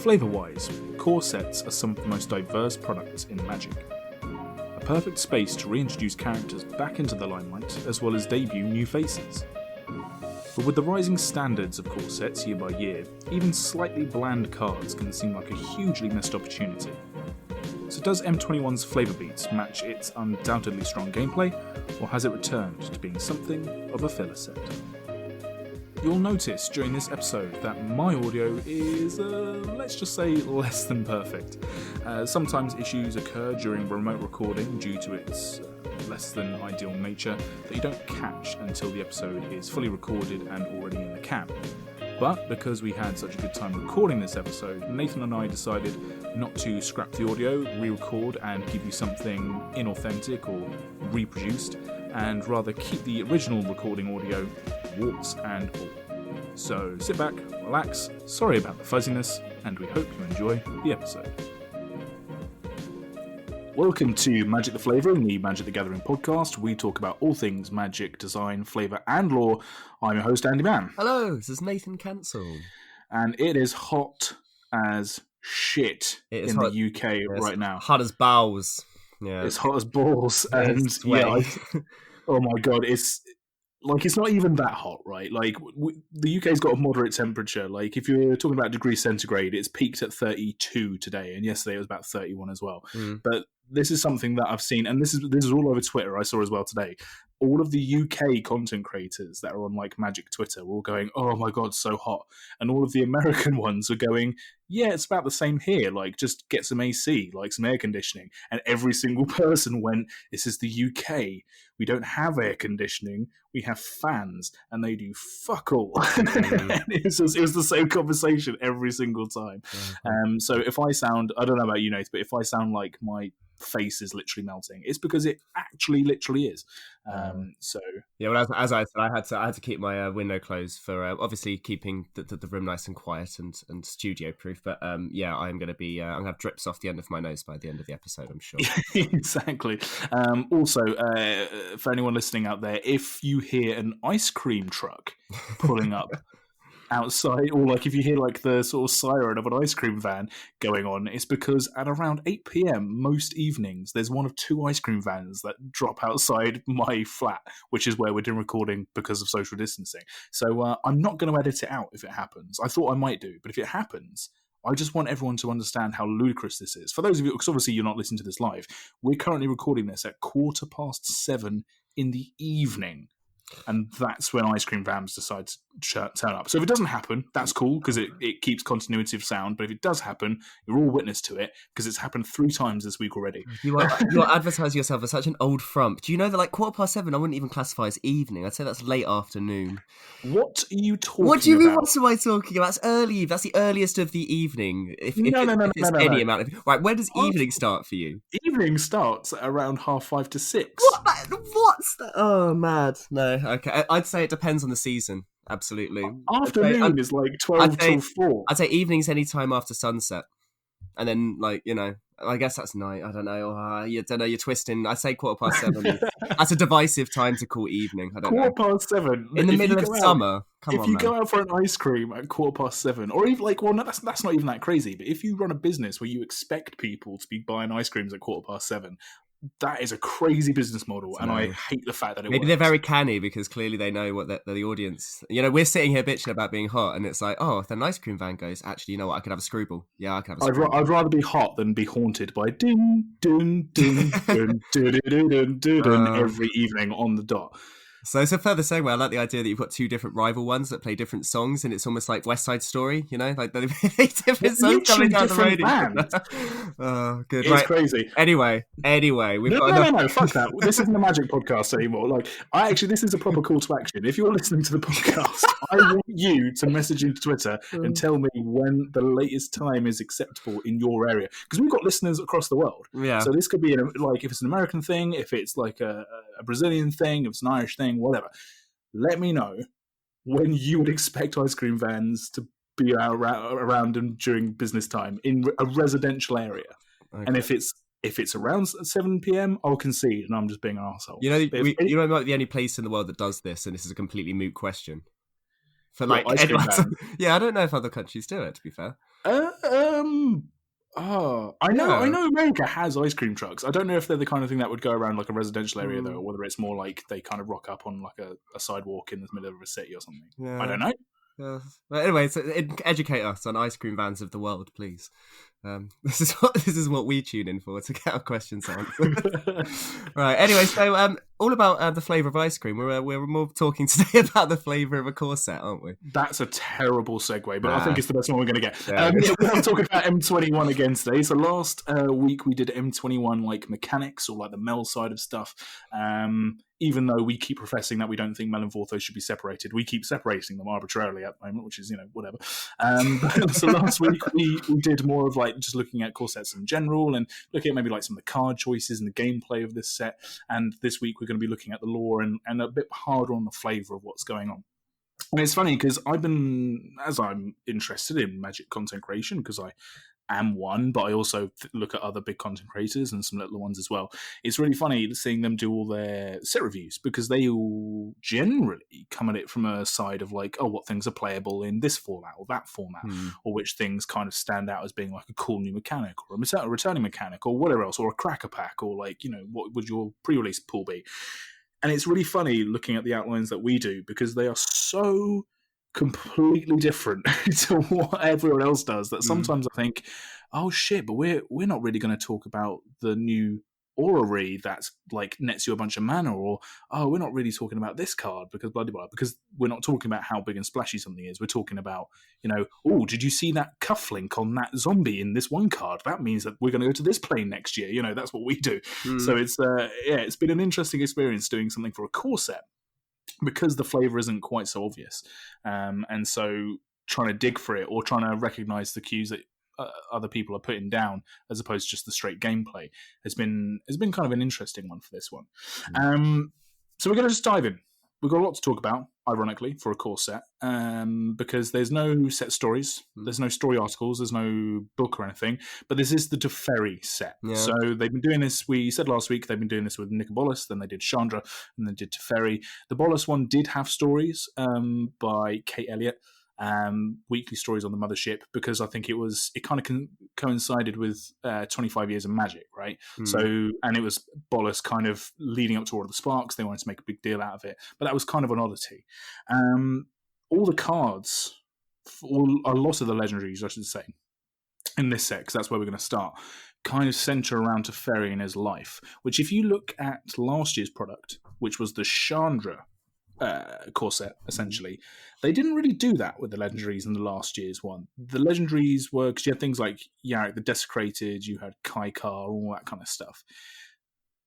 Flavour-wise, core sets are some of the most diverse products in Magic. A perfect space to reintroduce characters back into the limelight, as well as debut new faces. But with the rising standards of core sets year by year, even slightly bland cards can seem like a hugely missed opportunity. So does M21's Flavour Beats match its undoubtedly strong gameplay, or has it returned to being something of a filler set? You'll notice during this episode that my audio is, let's just say, less than perfect. Sometimes issues occur during remote recording due to its less than ideal nature that you don't catch until the episode is fully recorded and already in the can. But because we had such a good time recording this episode, Nathan and I decided not to scrap the audio, re-record and give you something inauthentic or reproduced, and rather keep the original recording audio, warts and all. So sit back, relax, sorry about the fuzziness, and we hope you enjoy the episode. Welcome to Magic the Flavouring, the Magic the Gathering podcast. We talk about all things magic, design, flavour and lore. I'm your host, Andy Mann. Hello, this is Nathan Cancel. And it is hot as shit in the UK right now. Hot as balls. Yeah. It's hot as balls. And oh my god, it's not even that hot, right? Like, the UK's got a moderate temperature. Like, if you're talking about degrees centigrade, it's peaked at 32 today, and yesterday it was about 31 as well. But this is something that I've seen, and this is all over Twitter, I saw as well today. All of the UK content creators that are on, like, Magic Twitter were all going, oh my god, so hot. And all of the American ones are going, yeah, it's about the same here. Like, just get some AC, like some air conditioning. And every single person went, this is the UK. We don't have air conditioning. We have fans, and they do fuck all. And it was the same conversation every single time. So if I sound, I don't know about you, Nate, but if I sound like my face is literally melting, it's because it actually literally is. So yeah, well, as I said, I had to keep my window closed for obviously keeping the room nice and quiet and studio proof. But yeah, I'm gonna have drips off the end of my nose by the end of the episode, I'm sure. Exactly. Also, for anyone listening out there, if you hear an ice cream truck pulling up outside, or like if you hear like the sort of siren of an ice cream van going on, it's because at around 8 p.m. most evenings there's one of two ice cream vans that drop outside my flat, which is where we're doing recording because of social distancing. So I'm not going to edit it out if it happens. I thought I might do, but if it happens, I just want everyone to understand how ludicrous this is. For those of you, because obviously you're not listening to this live, we're currently recording this at 7:15 in the evening. And that's when ice cream vans decide to turn up. So if it doesn't happen, that's cool, because it keeps continuity of sound. But if it does happen, you're all witness to it, because it's happened 3 times this week already. You are advertising yourself as such an old frump. Do you know that, like, 7:15, I wouldn't even classify as evening. I'd say that's late afternoon. What are you talking about? What do you mean, what am I talking about? It's early. That's the earliest of the evening. Right, when does evening start for you? Evening starts at around 5:30 to 6. What's that? Oh, mad. No, okay. I'd say it depends on the season. Absolutely. Afternoon is like 12 till 4. I'd say evening's any time after sunset. And then, like, you know, I guess that's night. I don't know. You're twisting. I'd say 7:15. That's a divisive time to call evening. I don't know. 7:15. In the middle of summer. If you go out for an ice cream at 7:15, or even like, well, no, that's not even that crazy. But if you run a business where you expect people to be buying ice creams at 7:15, that is a crazy business model, and I hate the fact that it Maybe works. They're very canny, because clearly they know what the audience... You know, we're sitting here bitching about being hot, and it's like, oh, if an ice cream van goes, actually, you know what, I could have a screwball. Yeah, I could have a screwball. I'd rather be hot than be haunted by ding, ding, ding, ding, ding, ding, ding, every evening on the dot. So it's a further segue. I like the idea that you've got 2 different rival ones that play different songs, and it's almost like West Side Story, you know, like different songs coming down the radio. Oh, good. It's crazy. Anyway, we've got no, fuck that. This isn't a Magic podcast anymore. Like, this is a proper call to action. If you're listening to the podcast, I want you to message into Twitter and tell me when the latest time is acceptable in your area, because we've got listeners across the world. Yeah. So this could be like, if it's an American thing, if it's like a Brazilian thing, if it's an Irish thing, whatever. Let me know when you would expect ice cream vans to be around and during business time in a residential area. Okay. And if it's around 7 p.m, I'll concede, and I'm just being an arsehole. You know, you know, like the only place in the world that does this, and this is a completely moot question. For like ice cream van. Yeah, I don't know if other countries do it, to be fair. Uh, um. I Yeah. know America has ice cream trucks. I don't know if they're the kind of thing that would go around like a residential area though, Mm, or whether it's more like they kind of rock up on like a sidewalk in the middle of a city or something. I yeah. don't know. But anyway, so educate us on ice cream vans of the world, please. This is what we tune in for, to get our questions answered. Right. Anyway, so all about the flavour of ice cream. We're more talking today about the flavour of a corset, aren't we? That's a terrible segue, but I think Nah. it's the best one we're going to get. Yeah. Yeah, we're going to talk about M21 again today. So last week we did M21 like mechanics or like the Mel side of stuff. Even though we keep professing that we don't think Mel and Vorthos should be separated, we keep separating them arbitrarily at the moment, which is, whatever. So last week we did more of like just looking at corsets in general and looking at maybe like some of the card choices and the gameplay of this set. And this week we're going to be looking at the lore and a bit harder on the flavour of what's going on. And it's funny because I'm interested in Magic content creation because I am one, but I also look at other big content creators and some little ones as well. It's really funny seeing them do all their set reviews because they all generally come at it from a side of like, oh, what things are playable in this format or that format, or which things kind of stand out as being like a cool new mechanic or a returning mechanic or whatever else, or a cracker pack, or like, what would your pre-release pool be? And it's really funny looking at the outlines that we do because they are so completely different to what everyone else does that sometimes I think, oh shit, but we're not really going to talk about the new orrery that's like nets you a bunch of mana, or oh, we're not really talking about this card because blah blah blah, because we're not talking about how big and splashy something is. We're talking about, oh, did you see that cufflink on that zombie in this one card? That means that we're going to go to this plane next year. That's what we do. So it's been an interesting experience doing something for a core set because the flavor isn't quite so obvious, and so trying to dig for it or trying to recognize the cues that other people are putting down as opposed to just the straight gameplay has been kind of an interesting one for this one. So we're going to just dive in. We've got a lot to talk about, ironically, for a core set, because there's no set stories, there's no story articles, there's no book or anything, but this is the Teferi set. Yeah. So they've been doing this, we said last week, they've been doing this with Nicol Bolas, then they did Chandra, and then did Teferi. The Bolas one did have stories by Kate Elliott, weekly stories on the mothership, because I think it kind of coincided with 25 years of Magic, right? So, and it was Bolas kind of leading up to Order of the Sparks. They wanted to make a big deal out of it, but that was kind of an oddity. All the cards, a lot of the legendaries, I should say, in this set, because that's where we're going to start, kind of center around Teferi and his life, which if you look at last year's product, which was the Chandra core set, essentially, they didn't really do that with the legendaries in the last year's one. The legendaries were, because you had things like Yarrick the Desecrated, you had Kaikar, all that kind of stuff.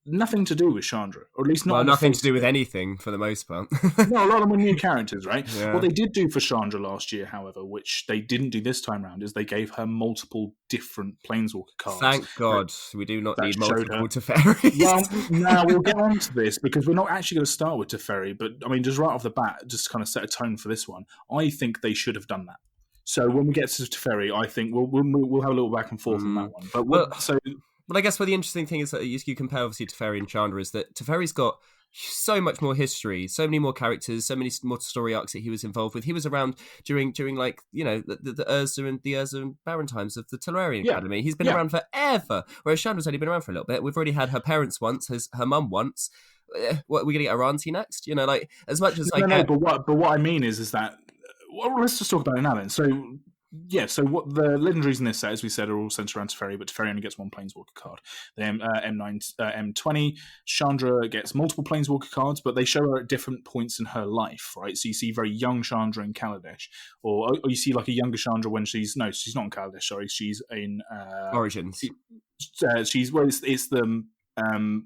Nothing to do with Chandra, or at least not. Well, nothing to do with anything for the most part. No, a lot of them were new characters, right? Yeah. What they did do for Chandra last year, however, which they didn't do this time around, is they gave her multiple different Planeswalker cards. Thank God, we do not need multiple Teferis. Well, now we'll get on to this because we're not actually going to start with Teferi, but I mean, just right off the bat, just kind of set a tone for this one. I think they should have done that. So when we get to Teferi, I think we'll have a little back and forth on that one. But I guess what the interesting thing is that you compare obviously Teferi and Chandra is that Teferi's got so much more history, so many more characters, so many more story arcs that he was involved with. He was around during like, the Urza and Baron times of the Tellurian Academy. He's been around forever, whereas Chandra's only been around for a little bit. We've already had her parents once, her mum once. What, are we going to get a Ranty next? Like, as much as but what I mean is that, well, let's just talk about it now then. So what the legendaries in this set, as we said, are all centered around Teferi, but Teferi only gets one Planeswalker card. The M20, Chandra gets multiple Planeswalker cards, but they show her at different points in her life, right? So you see very young Chandra in Kaladesh, or you see like a younger Chandra when she's not in Kaladesh, sorry, she's in Origins. It's the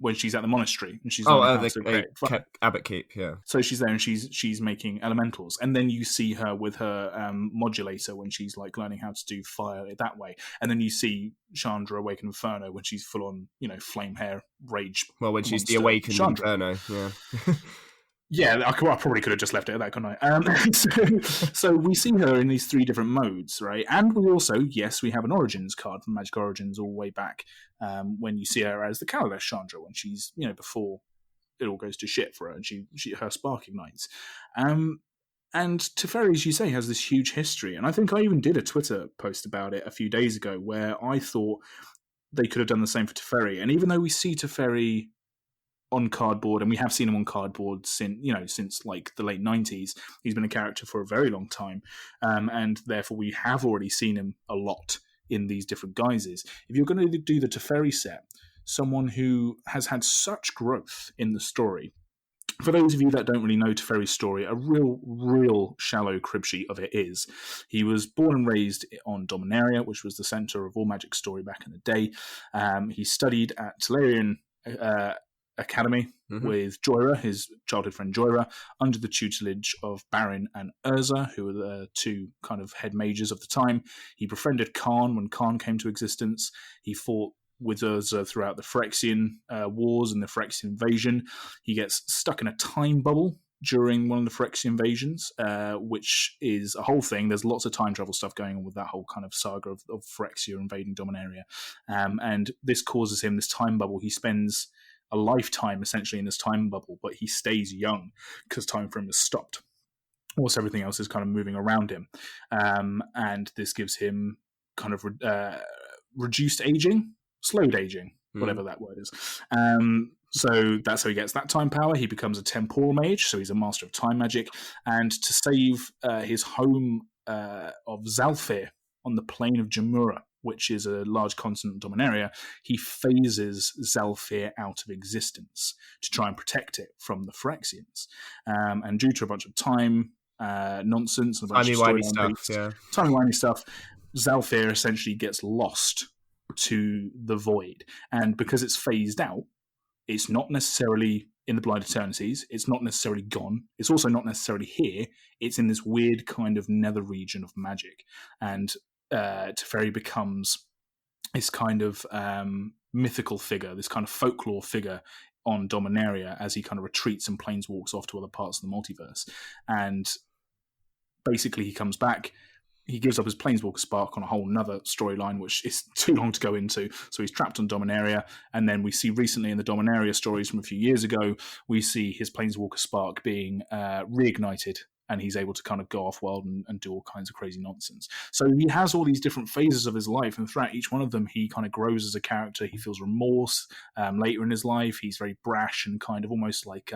when she's at the monastery and she's Abbot Keep, yeah. So she's there and she's making elementals, and then you see her with her modulator when she's like learning how to do fire that way, and then you see Chandra Awakened Inferno when she's full on flame hair rage. Well, when she's the Awakened Inferno, yeah. Yeah, I probably could have just left it at that, couldn't I? So we see her in these three different modes, right? And we also, we have an Origins card from Magic Origins all the way back when you see her as the Kaladesh Chandra, when she's, before it all goes to shit for her and her spark ignites. And Teferi, as you say, has this huge history. And I think I even did a Twitter post about it a few days ago where I thought they could have done the same for Teferi. And even though we see Teferi on cardboard, and we have seen him on cardboard since like the late 90s, he's been a character for a very long time. And therefore we have already seen him a lot in these different guises. If you're going to do the Teferi set, someone who has had such growth in the story, for those of you that don't really know Teferi's story, a real shallow crib sheet of it is he was born and raised on Dominaria, which was the center of all magic story back in the day. He studied at Tolarian Academy with Joyra, his childhood friend Joyra, under the tutelage of Barin and Urza, who were the two kind of head mages of the time. He befriended Khan when Khan came to existence. He fought with Urza throughout the Phyrexian wars and the Phyrexian invasion. He gets stuck in a time bubble during one of the Phyrexian invasions, which is a whole thing. There's lots of time travel stuff going on with that whole kind of saga of Phyrexia invading Dominaria. And this causes him this time bubble. He spends a lifetime essentially in this time bubble, but he stays young because time for him has stopped. Also, everything else is kind of moving around him. And this gives him kind of reduced aging, slowed aging, whatever that word is. So that's how he gets that time power. He becomes a temporal mage, so he's a master of time magic. And to save his home of Zalfir on the plain of Jamura, which is a large continent in Dominaria, he phases Zalfir out of existence to try and protect it from the Phyrexians. And due to a bunch of time nonsense and a bunch of timey-wimey stuff, Zalfir essentially gets lost to the void. And because it's phased out, it's not necessarily in the Blind Eternities, it's not necessarily gone, it's also not necessarily here, it's in this weird kind of nether region of magic. And Teferi becomes this kind of mythical figure, this kind of folklore figure on Dominaria as he kind of retreats and planeswalks off to other parts of the multiverse. And basically he comes back, he gives up his Planeswalker Spark on a whole nother storyline, which is too long to go into. So he's trapped on Dominaria. And then we see recently in the Dominaria stories from a few years ago, we see his Planeswalker Spark being reignited. And he's able to kind of go off world and do all kinds of crazy nonsense. So he has all these different phases of his life, and throughout each one of them, he kind of grows as a character. He feels remorse later in his life. He's very brash and kind of almost like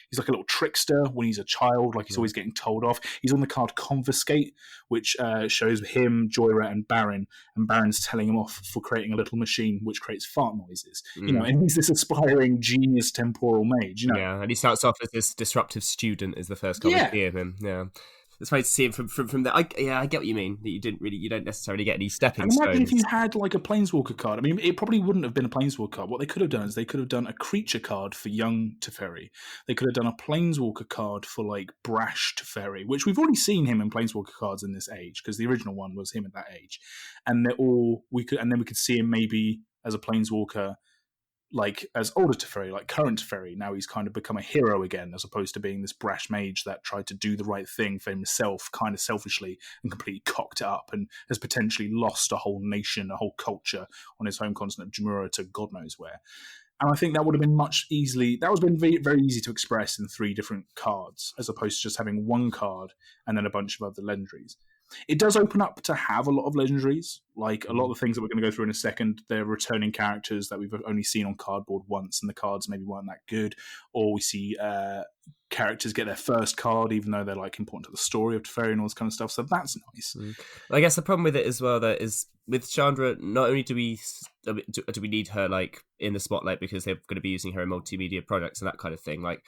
he's like a little trickster when he's a child. Like he's always getting told off. He's on the card Confiscate, which shows him, Joyra, and Barin. And Barin's telling him off for creating a little machine which creates fart noises. You know, and he's this aspiring genius temporal mage. You know, yeah, and he starts off as this disruptive student. Is the first comment we hear him. Yeah, it's funny to see him from there. I get what you mean. That you don't necessarily get any stepping stones. Imagine if you had like a Planeswalker card. I mean, it probably wouldn't have been a Planeswalker card. What they could have done is they could have done a creature card for young Teferi. They could have done a Planeswalker card for like brash Teferi, which we've already seen him in Planeswalker cards in this age because the original one was him at that age, and then we could see him maybe as a Planeswalker. Like as older Teferi, like current Teferi, now he's kind of become a hero again, as opposed to being this brash mage that tried to do the right thing for himself, kind of selfishly, and completely cocked it up, and has potentially lost a whole nation, a whole culture on his home continent of Jamura to God knows where. And I think that would have been very, very easy to express in 3 different cards, as opposed to just having one card and then a bunch of other legendaries. It does open up to have a lot of legendaries, like a lot of the things that we're going to go through in a second. They're returning characters that we've only seen on cardboard once, and the cards maybe weren't that good. Or we see characters get their first card, even though they're like important to the story of Teferi and all this kind of stuff. So that's nice. Well, I guess the problem with it as well that is with Chandra, not only do we need her like in the spotlight because they're going to be using her in multimedia projects and that kind of thing. Like,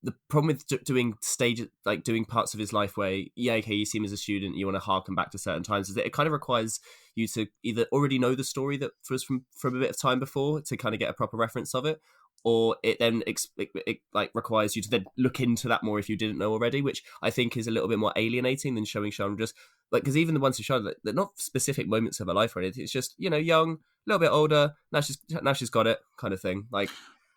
the problem with doing stages, like doing parts of his life where, you see him as a student, you want to harken back to certain times, is that it kind of requires you to either already know the story that was from a bit of time before to kind of get a proper reference of it, or it then it like requires you to then look into that more if you didn't know already, which I think is a little bit more alienating than showing Sharon just like, because even the ones who showed that they're not specific moments of her life or anything. It's just, young, a little bit older, now she's got it kind of thing. Like,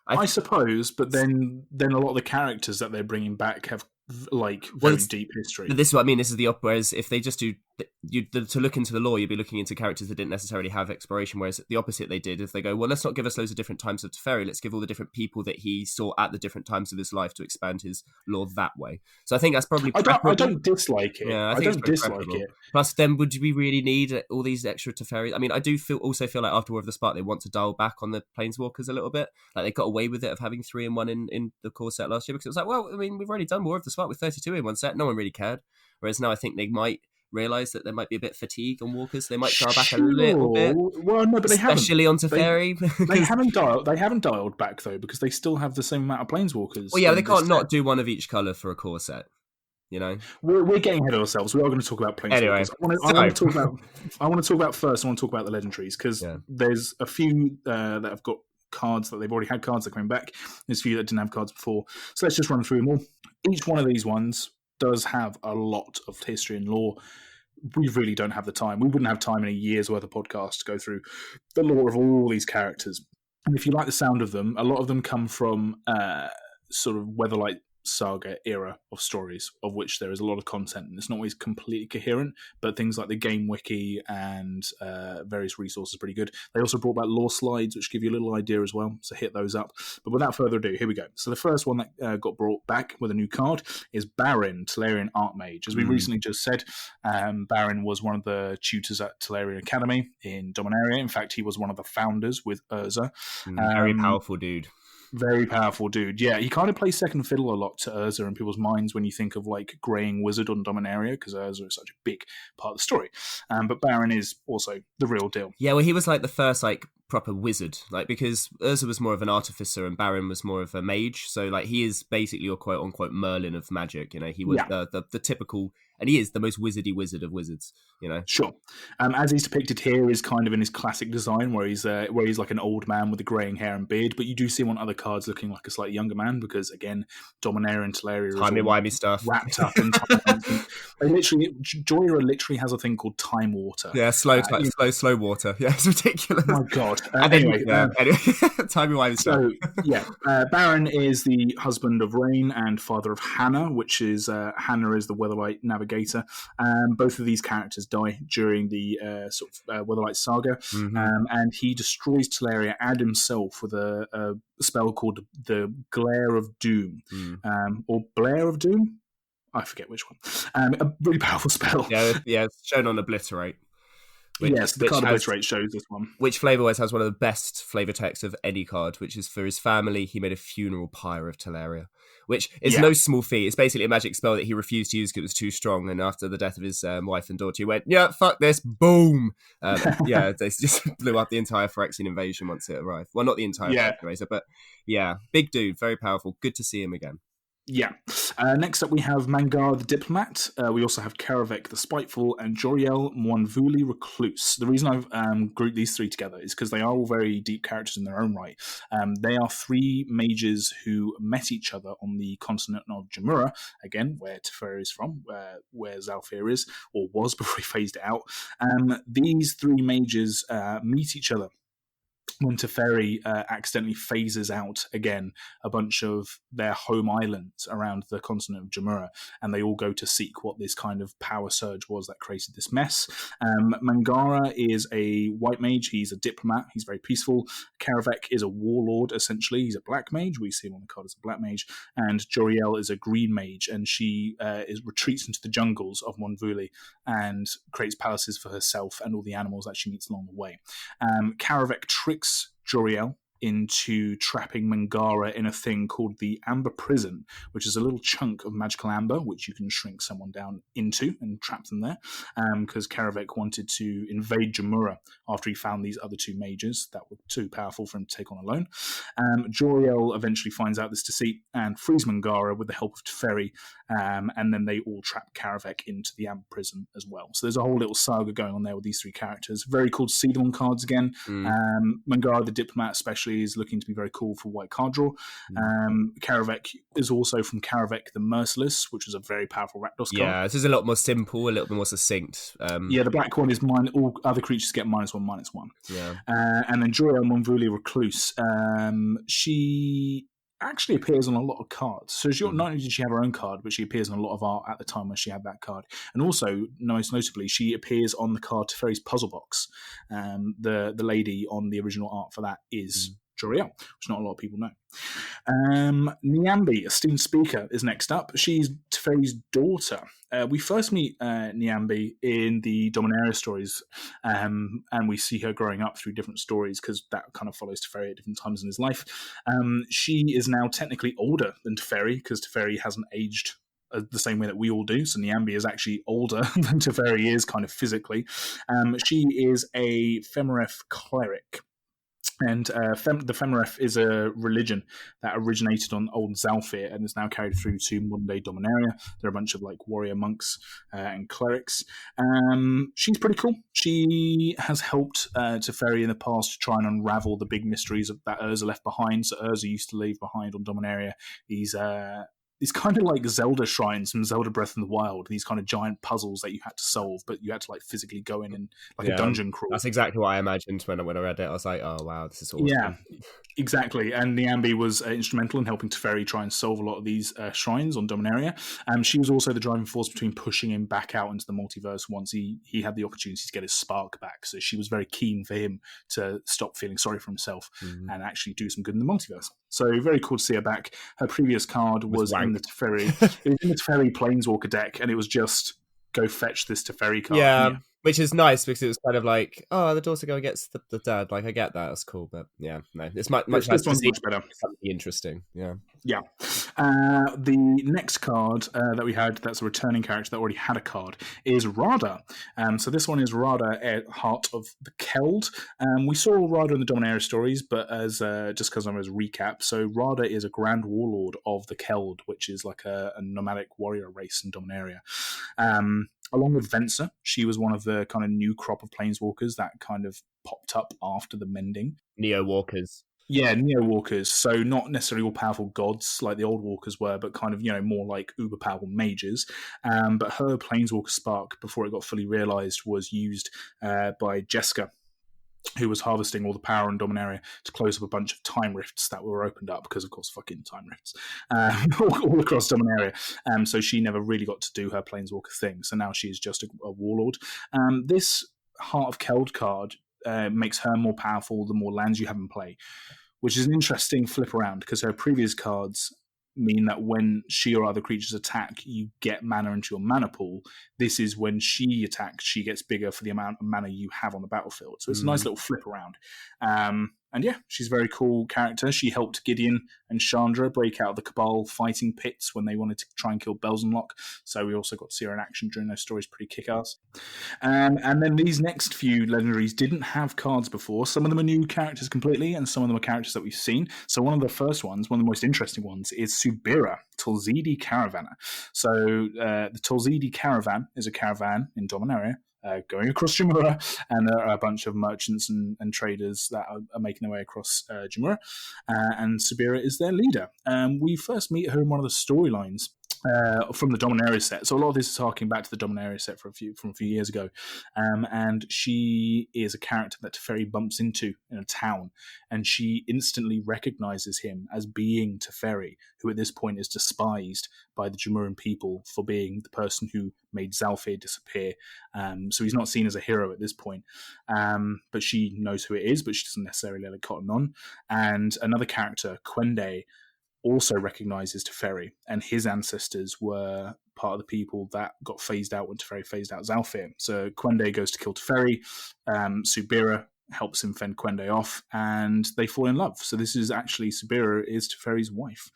I suppose, but then a lot of the characters that they're bringing back have like very deep history. This is what I mean. This is the whereas if they just do to look into the lore, you'd be looking into characters that didn't necessarily have exploration, whereas the opposite they did is they go, well, let's not give us loads of different times of Teferi, let's give all the different people that he saw at the different times of his life to expand his lore that way. So I think that's probably I don't dislike it. Yeah, I don't dislike it. Plus, then would we really need all these extra Teferi? I mean, I do also feel like after War of the Spark, they want to dial back on the Planeswalkers a little bit. Like they got away with it of having 3 in 1 in the core set last year, because it was like, well, I mean, we've already done War of the Spark with 32 in one set. No one really cared. Whereas now I think they might realise that there might be a bit of fatigue on walkers. They might dial back a little bit. Well, no, but they haven't. Especially on Teferi. They haven't dialed back though, because they still have the same amount of planeswalkers. Well, yeah, they can't not do one of each colour for a core set. You know, we're getting ahead of ourselves. We are going to talk about planeswalkers. Anyway, I want to talk about first. I want to talk about the legendaries, because there's a few that have got cards that they've already had cards that are coming back. There's a few that didn't have cards before. So let's just run through them all. Each one of these ones does have a lot of history and lore. We really don't have the time. We wouldn't have time in a year's worth of podcast to go through the lore of all these characters. And if you like the sound of them, a lot of them come from sort of Weatherlight Saga era of stories, of which there is a lot of content, and it's not always completely coherent, but things like the game wiki and various resources are pretty good. They also brought back lore slides, which give you a little idea as well, so hit those up. But without further ado, here we go. So the first one that got brought back with a new card is Barin, Tolarian Archmage. As we recently just said, Barin was one of the tutors at Tolarian Academy in Dominaria. In fact, he was one of the founders with Urza. Very powerful dude. Very powerful dude. Yeah, he kind of plays second fiddle a lot to Urza in people's minds when you think of like greying wizard on Dominaria, because Urza is such a big part of the story. But Barin is also the real deal. Yeah, well, he was like the first like proper wizard, like, because Urza was more of an artificer and Barin was more of a mage. So like he is basically your quote unquote Merlin of magic. You know, he was the typical. And he is the most wizardy wizard of wizards, you know. Sure. As he's depicted here is kind of in his classic design, where he's like an old man with the greying hair and beard. But you do see him on other cards looking like a slightly younger man, because again, Dominaria and Tolaria timey-wimey stuff wrapped up in time. Jorya literally has a thing called time water. Yeah, slow water. Yeah, it's ridiculous. Oh my god. Anyway, timey-wimey stuff. So Barin is the husband of Rain and father of Hannah, which is Hannah is the Weatherlight Navigator. Both of these characters die during the Weatherlight Saga, and he destroys Tolaria and himself with a spell called the Glare of Doom, or Blare of Doom. I forget which one. A really powerful spell. Yeah, it's shown on Obliterate. The card Obliterate shows this one. Which Flavour-wise has one of the best flavor texts of any card, which is for his family, he made a funeral pyre of Tolaria, which is no small feat. It's basically a magic spell that he refused to use because it was too strong, and after the death of his wife and daughter, he went, yeah, fuck this, boom! They just blew up the entire Phyrexian invasion once it arrived. Well, not the entire Phyrexian, but yeah, big dude, very powerful. Good to see him again. Yeah. Next up, we have Mangar the Diplomat. We also have Karavek the Spiteful and Joriel Mwanvuli Recluse. The reason I've grouped these three together is because they are all very deep characters in their own right. They are 3 mages who met each other on the continent of Jamura, again, where Teferi is from, where Zalfir is, or was before he phased it out. These 3 mages meet each other when Teferi accidentally phases out again a bunch of their home islands around the continent of Jamura, and they all go to seek what this kind of power surge was that created this mess. Mangara is a white mage. He's a diplomat. He's very peaceful. Karavek is a warlord, essentially. He's a black mage. We see him on the card as a black mage. And Joriel is a green mage, and she retreats into the jungles of Mwanvuli and creates palaces for herself and all the animals that she meets along the way. Karavek tricks Joriel into trapping Mangara in a thing called the Amber Prison, which is a little chunk of magical amber which you can shrink someone down into and trap them there, because Karavek wanted to invade Jamura after he found these other 2 mages that were too powerful for him to take on alone. Joriel eventually finds out this deceit and frees Mangara with the help of Teferi, and then they all trap Karavek into the Amber Prison as well. So there's a whole little saga going on there with these 3 characters. Very cool to see them on cards again. Mangara the Diplomat especially is looking to be very cool for white card draw. Karavek is also from Karavek the Merciless, which was a very powerful Rakdos card. Yeah, this is a lot more simple, a little bit more succinct. The black one is all other creatures get -1/-1. Yeah. And then Joriel Mwanvuli Recluse. She actually appears on a lot of cards. So not only did she have her own card, but she appears in a lot of art at the time when she had that card. And also, most notably, she appears on the card Teferi's puzzle box. The lady on the original art for that is Joriel, which not a lot of people know. Nyambi, a student speaker, is next up. She's Teferi's daughter. We first meet Nyambi in the Dominaria stories, and we see her growing up through different stories because that kind of follows Teferi at different times in his life. She is now technically older than Teferi because Teferi hasn't aged the same way that we all do. So Nyambi is actually older than Teferi is, kind of physically. She is a Femeref cleric. And the Femeref is a religion that originated on old Zalfir and is now carried through to modern-day Dominaria. There are a bunch of warrior monks and clerics. She's pretty cool. She has helped Teferi in the past to try and unravel the big mysteries that Urza left behind. So Urza used to leave behind on Dominaria these kind of like Zelda shrines from Zelda Breath of the Wild, these kind of giant puzzles that you had to solve, but you had to physically go in and a dungeon crawl. That's exactly what I imagined when I read it. I was like, oh wow, this is awesome. Yeah, exactly. And Nyambi was instrumental in helping Teferi try and solve a lot of these shrines on Dominaria. She was also the driving force between pushing him back out into the multiverse once he had the opportunity to get his spark back. So she was very keen for him to stop feeling sorry for himself and actually do some good in the multiverse. So very cool to see her back. Her previous card was in the Teferi. It was in the Teferi Planeswalker deck, and it was just go fetch this Teferi card. Yeah, which is nice because it was kind of like, oh, the daughter going against the dad. I get that. That's cool, but yeah, no, it's much nicer to see much better. Something interesting. Yeah. Yeah. The next card that we had that's a returning character that already had a card is Rada. So this one is Rada at Heart of the Keld. We saw Rada in the Dominaria stories, but as just because I'm as recap, so Rada is a Grand Warlord of the Keld, which is like a nomadic warrior race in Dominaria. Along with Venser, she was one of the kind of new crop of planeswalkers that kind of popped up after the mending. Neo Walkers. Yeah, Neo Walkers. So not necessarily all powerful gods like the old Walkers were, but kind of, more like uber powerful mages. But her Planeswalker Spark, before it got fully realized, was used by Jeska, who was harvesting all the power in Dominaria to close up a bunch of time rifts that were opened up because, of course, fucking time rifts all across Dominaria. So she never really got to do her Planeswalker thing. So now she is just a warlord. This Heart of Keld card makes her more powerful the more lands you have in play, which is an interesting flip around because her previous cards mean that when she or other creatures attack, you get mana into your mana pool. This is when she attacks, she gets bigger for the amount of mana you have on the battlefield. So it's a nice little flip around. And yeah, she's a very cool character. She helped Gideon and Chandra break out of the Cabal fighting pits when they wanted to try and kill Belzenlock. So we also got to see her in action during those stories. Pretty kick-ass. And then these next few legendaries didn't have cards before. Some of them are new characters completely, and some of them are characters that we've seen. So one of the first ones, one of the most interesting ones, is Subira, Tulzidi Caravana. So the Tulzidi Caravan is a caravan in Dominaria, going across Jamura, and there are a bunch of merchants and traders that are making their way across Jamura, and Subira is their leader. We first meet her in one of the storylines from the Dominaria set. So a lot of this is harking back to the Dominaria set from a few years ago. And she is a character that Teferi bumps into in a town, and she instantly recognizes him as being Teferi, who at this point is despised by the Jamuran people for being the person who made Zalfir disappear. So he's not seen as a hero at this point. But she knows who it is, but she doesn't necessarily let it cotton on. And another character, Quende, also recognizes Teferi, and his ancestors were part of the people that got phased out when Teferi phased out Zalfir. So Quende goes to kill Teferi, Subira helps him fend Quende off, and they fall in love. So this is actually, Subira is Teferi's wife.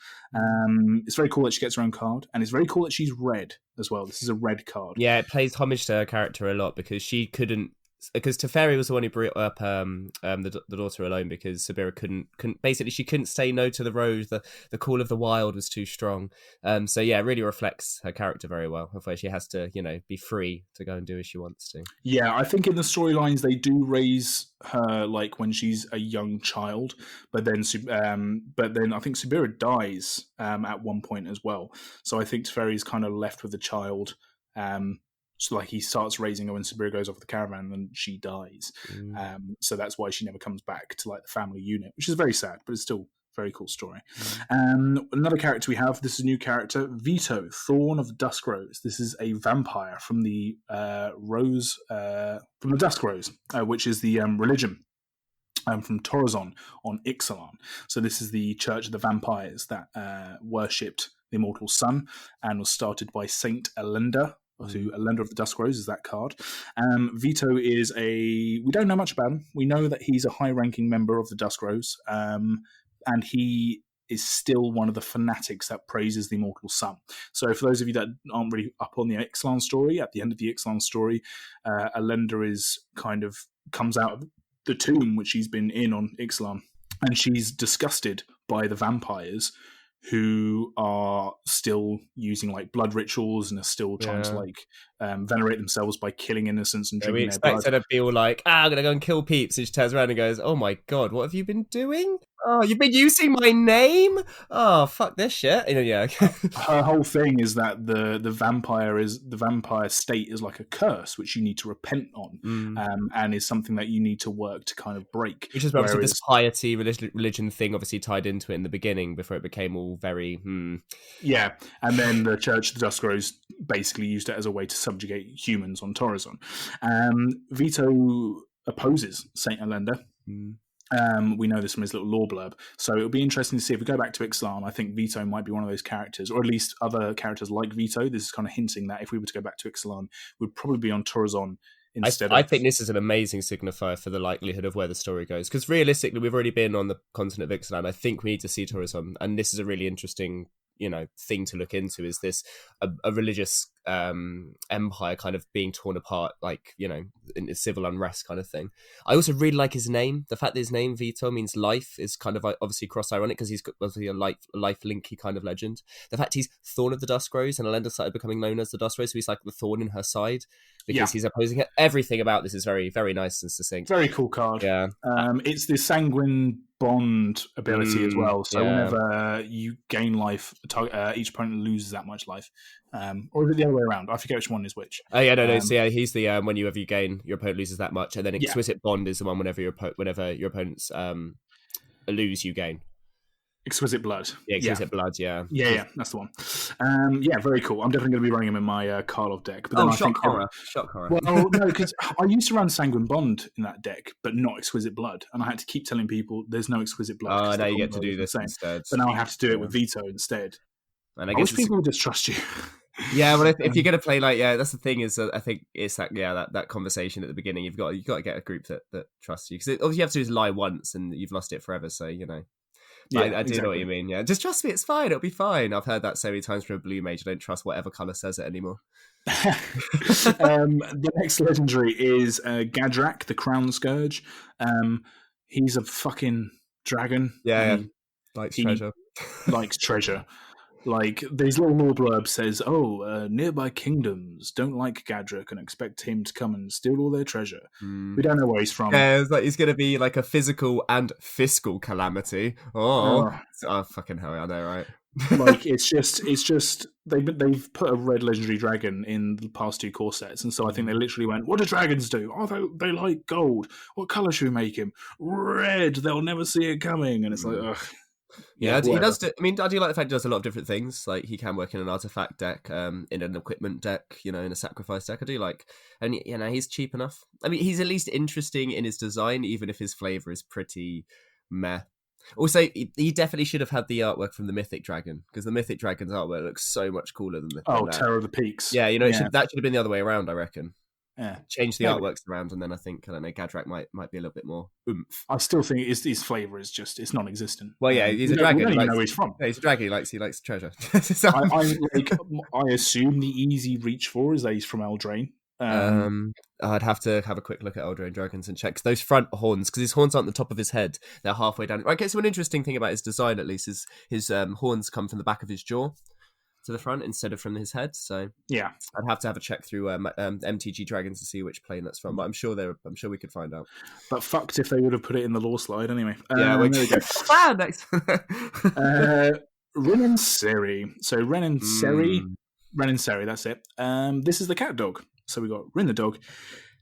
It's very cool that she gets her own card, and it's very cool that she's red as well. This is a red card. Yeah, it plays homage to her character a lot because she couldn't, because Teferi was the one who brought up the daughter alone because Subira couldn't basically, she couldn't say no to the rose. The call of the wild was too strong. So yeah, it really reflects her character very well, of where she has to, be free to go and do as she wants to. Yeah, I think in the storylines they do raise her like when she's a young child, but then I think Subira dies at one point as well. So I think Teferi's kind of left with the child. So he starts raising her when Subira goes off the caravan and she dies. So that's why she never comes back to the family unit, which is very sad, but it's still Very cool story. Another character we have, this is a new character, Vito, Thorn of the Dusk Rose. This is a vampire from the Dusk Rose, which is the religion from Torozon on Ixalan. So this is the Church of the Vampires that worshipped the immortal sun and was started by Saint Elenda. So Elenda of the Dusk Rose is that card. Vito is we don't know much about him. We know that he's a high-ranking member of the Dusk Rose, and he is still one of the fanatics that praises the immortal sun. So for those of you that aren't really up on the Ixalan story, at the end of the Ixalan story, Elenda comes out of the tomb which she's been in on Ixalan, and she's disgusted by the vampires who are still using like blood rituals and are still trying to venerate themselves by killing innocents and drinking their blood. We expect her to be all like, I'm going to go and kill peeps. And she turns around and goes, oh my God, what have you been doing? Oh, you've been using my name? Oh, fuck this shit. Yeah. Her whole thing is that the vampire state is like a curse which you need to repent on, and is something that you need to work to kind of break. Which is obviously this piety religion thing obviously tied into it in the beginning before it became all very Yeah, and then the Church of the Dusk Rose basically used it as a way to subjugate humans on Torozon. Vito opposes Saint Elenda. We know this from his little lore blurb. So it'll be interesting to see if we go back to Ixalan. I think Vito might be one of those characters, or at least other characters like Vito. This is kind of hinting that if we were to go back to Ixalan, we'd probably be on Torozon instead. I think this is an amazing signifier for the likelihood of where the story goes. Because realistically, we've already been on the continent of Ixalan. I think we need to see Torozon, and this is a really interesting thing to look into. Is this a religious empire kind of being torn apart, like in a civil unrest kind of thing? I also really like his name. The fact that his name Vito means life is kind of obviously cross ironic because he's got obviously a life linky kind of legend. The fact he's Thorn of the Dusk Rose, and Elenda started becoming known as the Dusk Rose, so he's like the thorn in her side because he's opposing it. Everything about this is very, very nice and succinct. Very cool card. Yeah, it's the sanguine bond ability as well. So whenever you gain life, each opponent loses that much life. Or is it the other way around? I forget which one is which. Oh yeah, no. So yeah, he's the whenever you gain, your opponent loses that much, and then exquisite bond is the one whenever your opponents lose, you gain. Exquisite Blood. Yeah, Exquisite Blood, yeah. Yeah, that's the one. Very cool. I'm definitely going to be running him in my Karlov deck. But then shock horror. Well, no, because I used to run Sanguine Bond in that deck, but not Exquisite Blood. And I had to keep telling people there's no Exquisite Blood. Oh, now you get to do this instead. But now I have to do it with Vito instead. And I wish people would just trust you. Yeah, well, if you're going to play that's the thing is I think it's that conversation at the beginning. You've got to get a group that trusts you, because all you have to do is lie once and you've lost it forever. So I do know what you mean. Yeah, just trust me, it's fine. It'll be fine. I've heard that so many times from a blue mage. I don't trust whatever color says it anymore. The next legendary is Gadrak, the Crown Scourge. He's a fucking dragon. Yeah. Likes treasure. Likes treasure. Like, this little lore blurb says, nearby kingdoms don't like Gadrak and expect him to come and steal all their treasure. We don't know where he's from. Yeah, it's like he's going to be like a physical and fiscal calamity. Fucking hell, I know, right? Like, it's just they've put a red legendary dragon in the past two core sets, and so I think they literally went, what do dragons do? They like gold. What colour should we make him? Red. They'll never see it coming. And it's like, ugh. Yeah, he does. I do like the fact he does a lot of different things. Like, he can work in an artifact deck, in an equipment deck, in a sacrifice deck. I do like, and he's cheap enough. I mean, he's at least interesting in his design, even if his flavor is pretty meh. Also, he definitely should have had the artwork from the Mythic Dragon, because the Mythic Dragon's artwork looks so much cooler than that. Terror of the Peaks. Yeah, that should have been the other way around, I reckon. Yeah, change the artworks around, and then I think Gadrak might be a little bit more oomph. I still think his flavor is just it's non-existent. Well, yeah, he's a dragon. We don't even know where he's from. Yeah, he's a dragon. He likes treasure. I assume the easy reach for is that he's from Eldraine. I'd have to have a quick look at Eldraine Dragons and check, 'cause those front horns, because his horns aren't the top of his head; they're halfway down. Okay, so an interesting thing about his design, at least, is his horns come from the back of his jaw to the front instead of from his head. So yeah, I'd have to have a check through MTG Dragons to see which plane that's from, but I'm sure we could find out. But fucked if they would have put it in the lore slide anyway. Yeah, there we go. Next. Renin Seri. So Renin Seri, that's it. This is the cat dog. So we got Rin the dog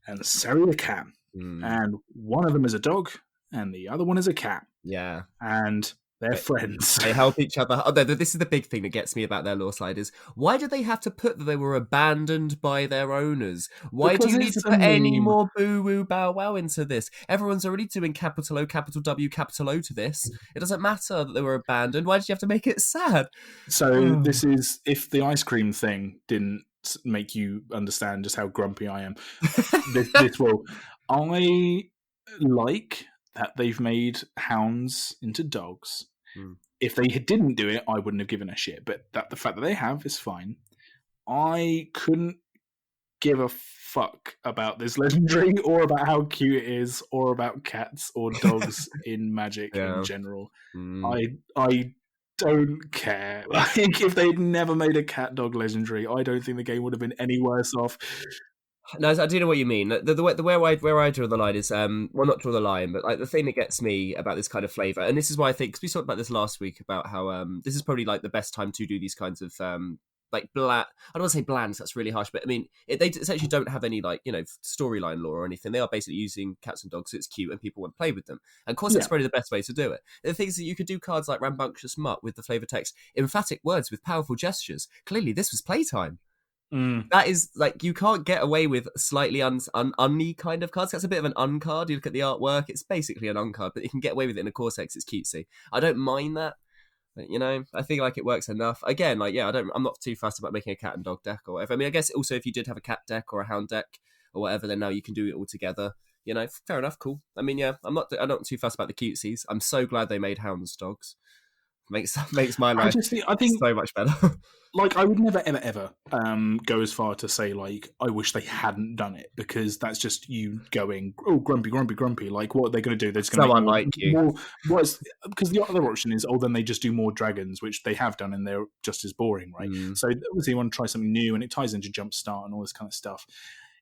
and Seri the cat, and one of them is a dog and the other one is a cat. Yeah, and They're friends. They help each other. Oh, no, this is the big thing that gets me about their lore side is why do they have to put that they were abandoned by their owners? Why do you need to put any more boo-woo bow-wow into this? Everyone's already doing capital O, capital W, capital O to this. It doesn't matter that they were abandoned. Why did you have to make it sad? So this is, if the ice cream thing didn't make you understand just how grumpy I am, this will. I like that they've made hounds into dogs. If they didn't do it, I wouldn't have given a shit. But the fact that they have is fine. I couldn't give a fuck about this legendary or about how cute it is or about cats or dogs in Magic in general. I don't care. Like, if they'd never made a cat dog legendary, I don't think the game would have been any worse off. No, I do know what you mean. Where I draw the line is, well, not draw the line, but like the thing that gets me about this kind of flavour, and this is why I think, because we talked about this last week about how this is probably like the best time to do these kinds of like bland. I don't want to say bland, that's really harsh, but I mean they essentially don't have any like storyline lore or anything. They are basically using cats and dogs, so it's cute and people want to play with them. And of course, that's probably the best way to do it. The thing is that you could do cards like Rambunctious Mutt with the flavour text, emphatic words with powerful gestures. Clearly, this was playtime. That is like, you can't get away with slightly unny kind of cards. That's a bit of an uncard. You look at the artwork, it's basically an uncard, but you can get away with it in a Cortex. It's cutesy. I don't mind that. But, I feel like it works enough. Again, like, I'm not too fussed about making a cat and dog deck or whatever. I mean, I guess also if you did have a cat deck or a hound deck or whatever, then now you can do it all together. Fair enough, cool. I mean, I'm not too fussed about the cutesies. I'm so glad they made hounds dogs. Makes my life I think so much better. Like, I would never, ever, ever go as far to say, like, I wish they hadn't done it, because that's just you going, oh, grumpy, grumpy, grumpy. Like, what are they going to do? They're just going to make more. Because the other option is, then they just do more dragons, which they have done, and they're just as boring, right? So, obviously, you want to try something new, and it ties into Jumpstart and all this kind of stuff.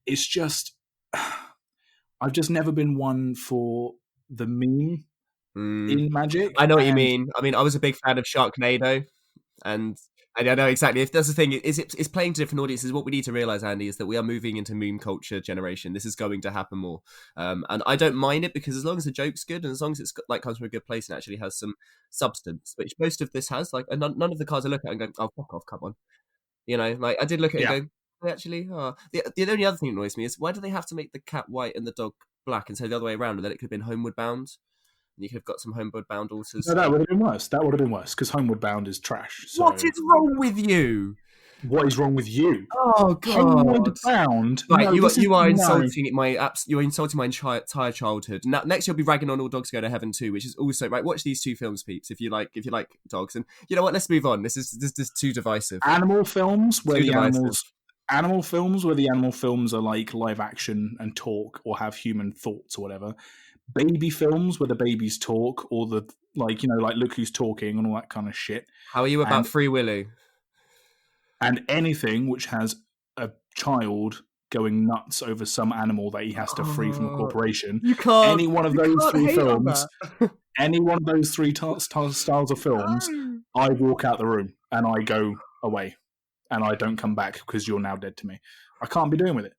It's just, I've just never been one for the meme in Magic. I know what you mean. I mean, I was a big fan of Sharknado, and I know exactly. If that's the thing, it's playing to different audiences. What we need to realize, Andy, is that we are moving into meme culture generation. This is going to happen more, and I don't mind it, because as long as the joke's good and as long as it's like comes from a good place and actually has some substance, which most of this has. Like, none of the cards I look at and go, oh, fuck off, come on. Like, I did look at it and go, actually, the only other thing that annoys me is, why do they have to make the cat white and the dog black and say the other way around, and then it could have been Homeward Bound? You could have got some Homeward Bound alters. No, that would have been worse. Because Homeward Bound is trash. So. What is wrong with you? What is wrong with you? Oh God! Homeward Bound. Right, no, you are insulting you're insulting my entire childhood. Now, next you'll be ragging on All Dogs Go to Heaven too, which is also right. Watch these two films, peeps, if you like dogs. And you know what? Let's move on. This is too divisive. Animal films where the animal films are like live action and talk or have human thoughts or whatever. Baby films where the babies talk, or the like Look Who's Talking and all that kind of shit. How are you about Free Willy? And anything which has a child going nuts over some animal that he has to free from a corporation. You can't. Any one of those three films, any one of those three styles of films, I walk out the room and I go away, and I don't come back because you're now dead to me. I can't be doing with it.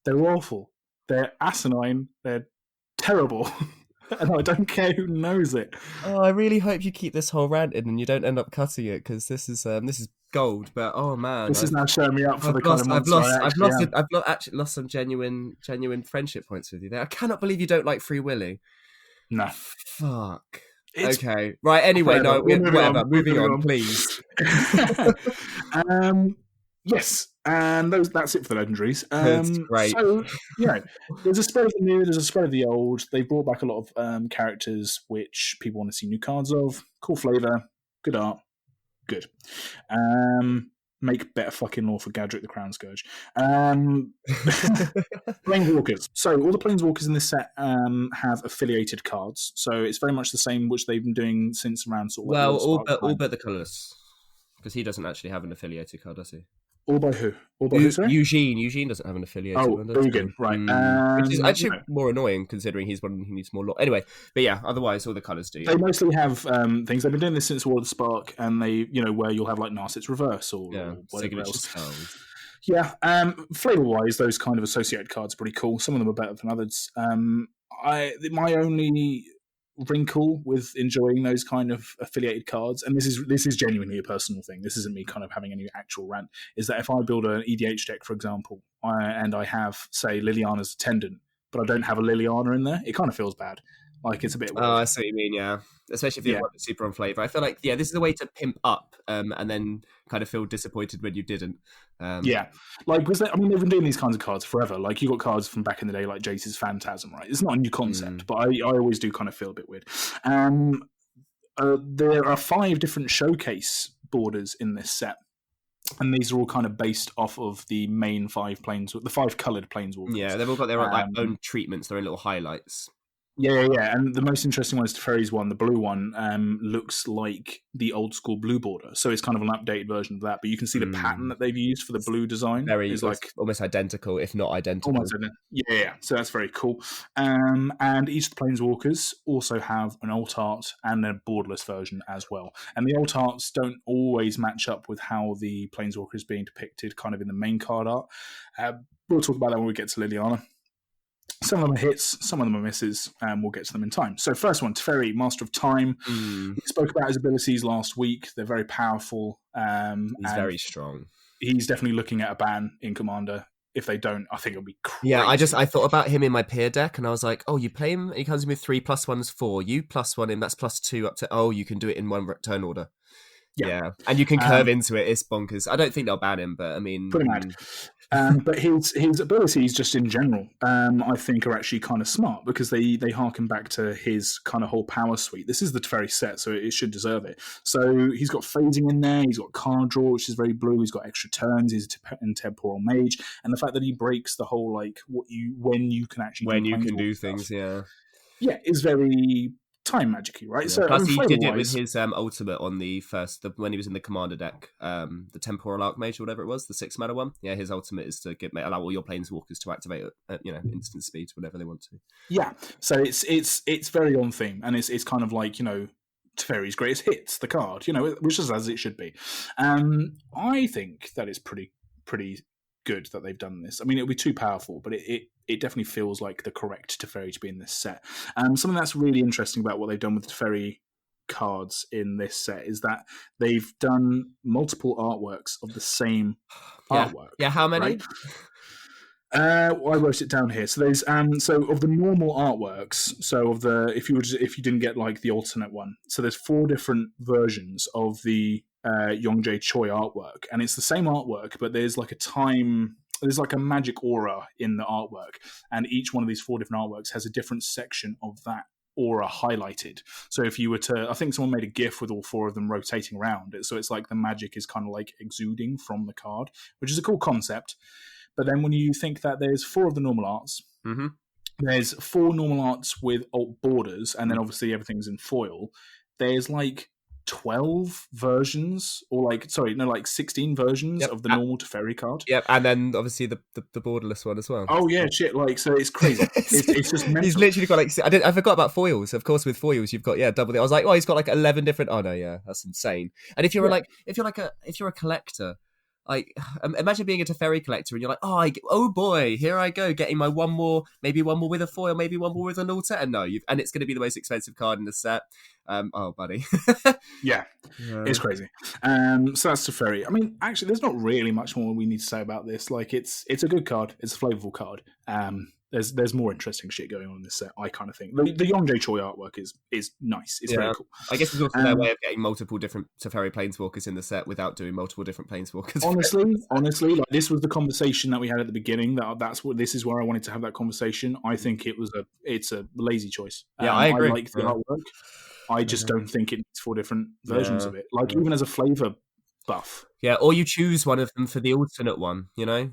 They're awful. They're asinine. They're terrible. And I don't care who knows it. Oh, I really hope you keep this whole rant in and you don't end up cutting it, because this is gold. But oh man, this is now showing me up for I've actually lost some genuine friendship points with you there. I cannot believe you don't like Free Willy. No, fuck. Okay, right. Anyway, moving on, please. Yes, and that's it for the legendaries. That's great. So, there's a spread of the new, there's a spread of the old. They've brought back a lot of characters which people want to see new cards of. Cool flavour, good art, good. Make better fucking lore for Gadget the Crown Scourge. Planeswalkers. So all the Planeswalkers in this set have affiliated cards. So it's very much the same, which they've been doing since around sort of. All but the colourless, because he doesn't actually have an affiliated card, does he? All by who? All by who, sorry? Eugene doesn't have an affiliated one. Ugin, right. Which is actually more annoying, considering he's one who needs more lore. Anyway, but yeah, otherwise all the colours do. They mostly have things. They've been doing this since War of the Spark, and they, where you'll have like Narset's Reverse or whatever else. Yeah, flavour-wise, those kind of associated cards are pretty cool. Some of them are better than others. My only wrinkle with enjoying those kind of affiliated cards, and this is genuinely a personal thing. This isn't me kind of having any actual rant. Is that if I build an EDH deck, for example, and I have, say, Liliana's Attendant, but I don't have a Liliana in there, it kind of feels bad. Like, it's a bit weird. Oh, I see what you mean, yeah. Especially if you want super on flavour. I feel like, this is a way to pimp up and then kind of feel disappointed when you didn't. Like, they've been doing these kinds of cards forever. Like, you got cards from back in the day, like Jace's Phantasm, right? It's not a new concept, but I always do kind of feel a bit weird. There are 5 different showcase borders in this set. And these are all kind of based off of the main 5 the 5 coloured planeswalkers. Yeah, they've all got their own treatments, their own little highlights. Yeah. And the most interesting one is Teferi's one, the blue one, looks like the old school blue border. So it's kind of an updated version of that. But you can see the pattern that they've used for the blue design is like almost identical, if not identical. Almost identical. Yeah. So that's very cool. And each of the Planeswalkers also have an alt art and a borderless version as well. And the alt arts don't always match up with how the Planeswalker is being depicted kind of in the main card art. We'll talk about that when we get to Liliana. Some of them are hits, some of them are misses, and we'll get to them in time. So first one, Teferi, Master of Time. We spoke about his abilities last week. They're very powerful. He's very strong. He's definitely looking at a ban in Commander. If they don't, I think it'll be crazy. Yeah, I thought about him in my peer deck, and I was like, oh, you play him, he comes in with 3+1s 4. You +1 him, that's +2 up to, you can do it in one turn order. Yeah. And you can curve into it. It's bonkers. I don't think they'll ban him, but I mean... Pretty mad. But his abilities, just in general, I think are actually kind of smart because they harken back to his kind of whole power suite. This is the Teferi set, so it should deserve it. So he's got phasing in there. He's got card draw, which is very blue. He's got extra turns. He's a temporal mage, and the fact that he breaks the whole like when you can do things, is very time magic-y, right? Yeah. So plus he did it with his ultimate on the first when he was in the commander deck, the temporal archmage or whatever it was, the 6-mana one. Yeah, his ultimate is to allow all your planeswalkers to activate at instant speed whenever they want to. Yeah, so it's very on theme, and it's kind of like Teferi's greatest hits, the card, which is as it should be. I think that it's pretty good that they've done this. I mean, it'll be too powerful, but it definitely feels like the correct Teferi to be in this set. Something that's really interesting about what they've done with Teferi cards in this set is that they've done multiple artworks of the same artwork. Yeah, how many? Right? I wrote it down here. So there's so of the normal artworks. So of the if you didn't get like the alternate one. So there's 4 different versions of the Yongjae Choi artwork, and it's the same artwork, but there's like a magic aura in the artwork, and each one of these 4 different artworks has a different section of that aura highlighted. So if you were to, I think someone made a GIF with all 4 of them rotating around it, so it's like the magic is kind of like exuding from the card, which is a cool concept. But then when you think that there's 4 of the normal arts, there's 4 normal arts with alt borders, and then obviously everything's in foil, there's like 12 versions, or 16 versions of the normal Teferi card. Yep, and then obviously the borderless one as well. Oh yeah, shit! So it's crazy. it's just mental. He's literally got I forgot about foils. Of course, with foils you've got double. I was like, he's got like 11 different. Oh no, yeah, that's insane. And if you're a collector. Like, imagine being a Teferi collector and you're like, oh boy, here I go, getting my one more with a foil, maybe one more with an altar, and and it's going to be the most expensive card in the set. Buddy. Yeah, it's crazy. So that's Teferi. I mean, actually, there's not really much more we need to say about this. Like, it's a good card. It's a flavorful card. There's more interesting shit going on in this set, I kind of think. The Yongjae Choi artwork is nice. It's very cool. I guess it's also their way of getting multiple different Teferi planeswalkers in the set without doing multiple different planeswalkers. Honestly, like, this was the conversation that we had at the beginning. This is where I wanted to have that conversation. I think it's a lazy choice. I agree. I like the artwork. I just don't think it needs 4 different versions of it. Like, even as a flavor buff. Yeah, or you choose one of them for the alternate one,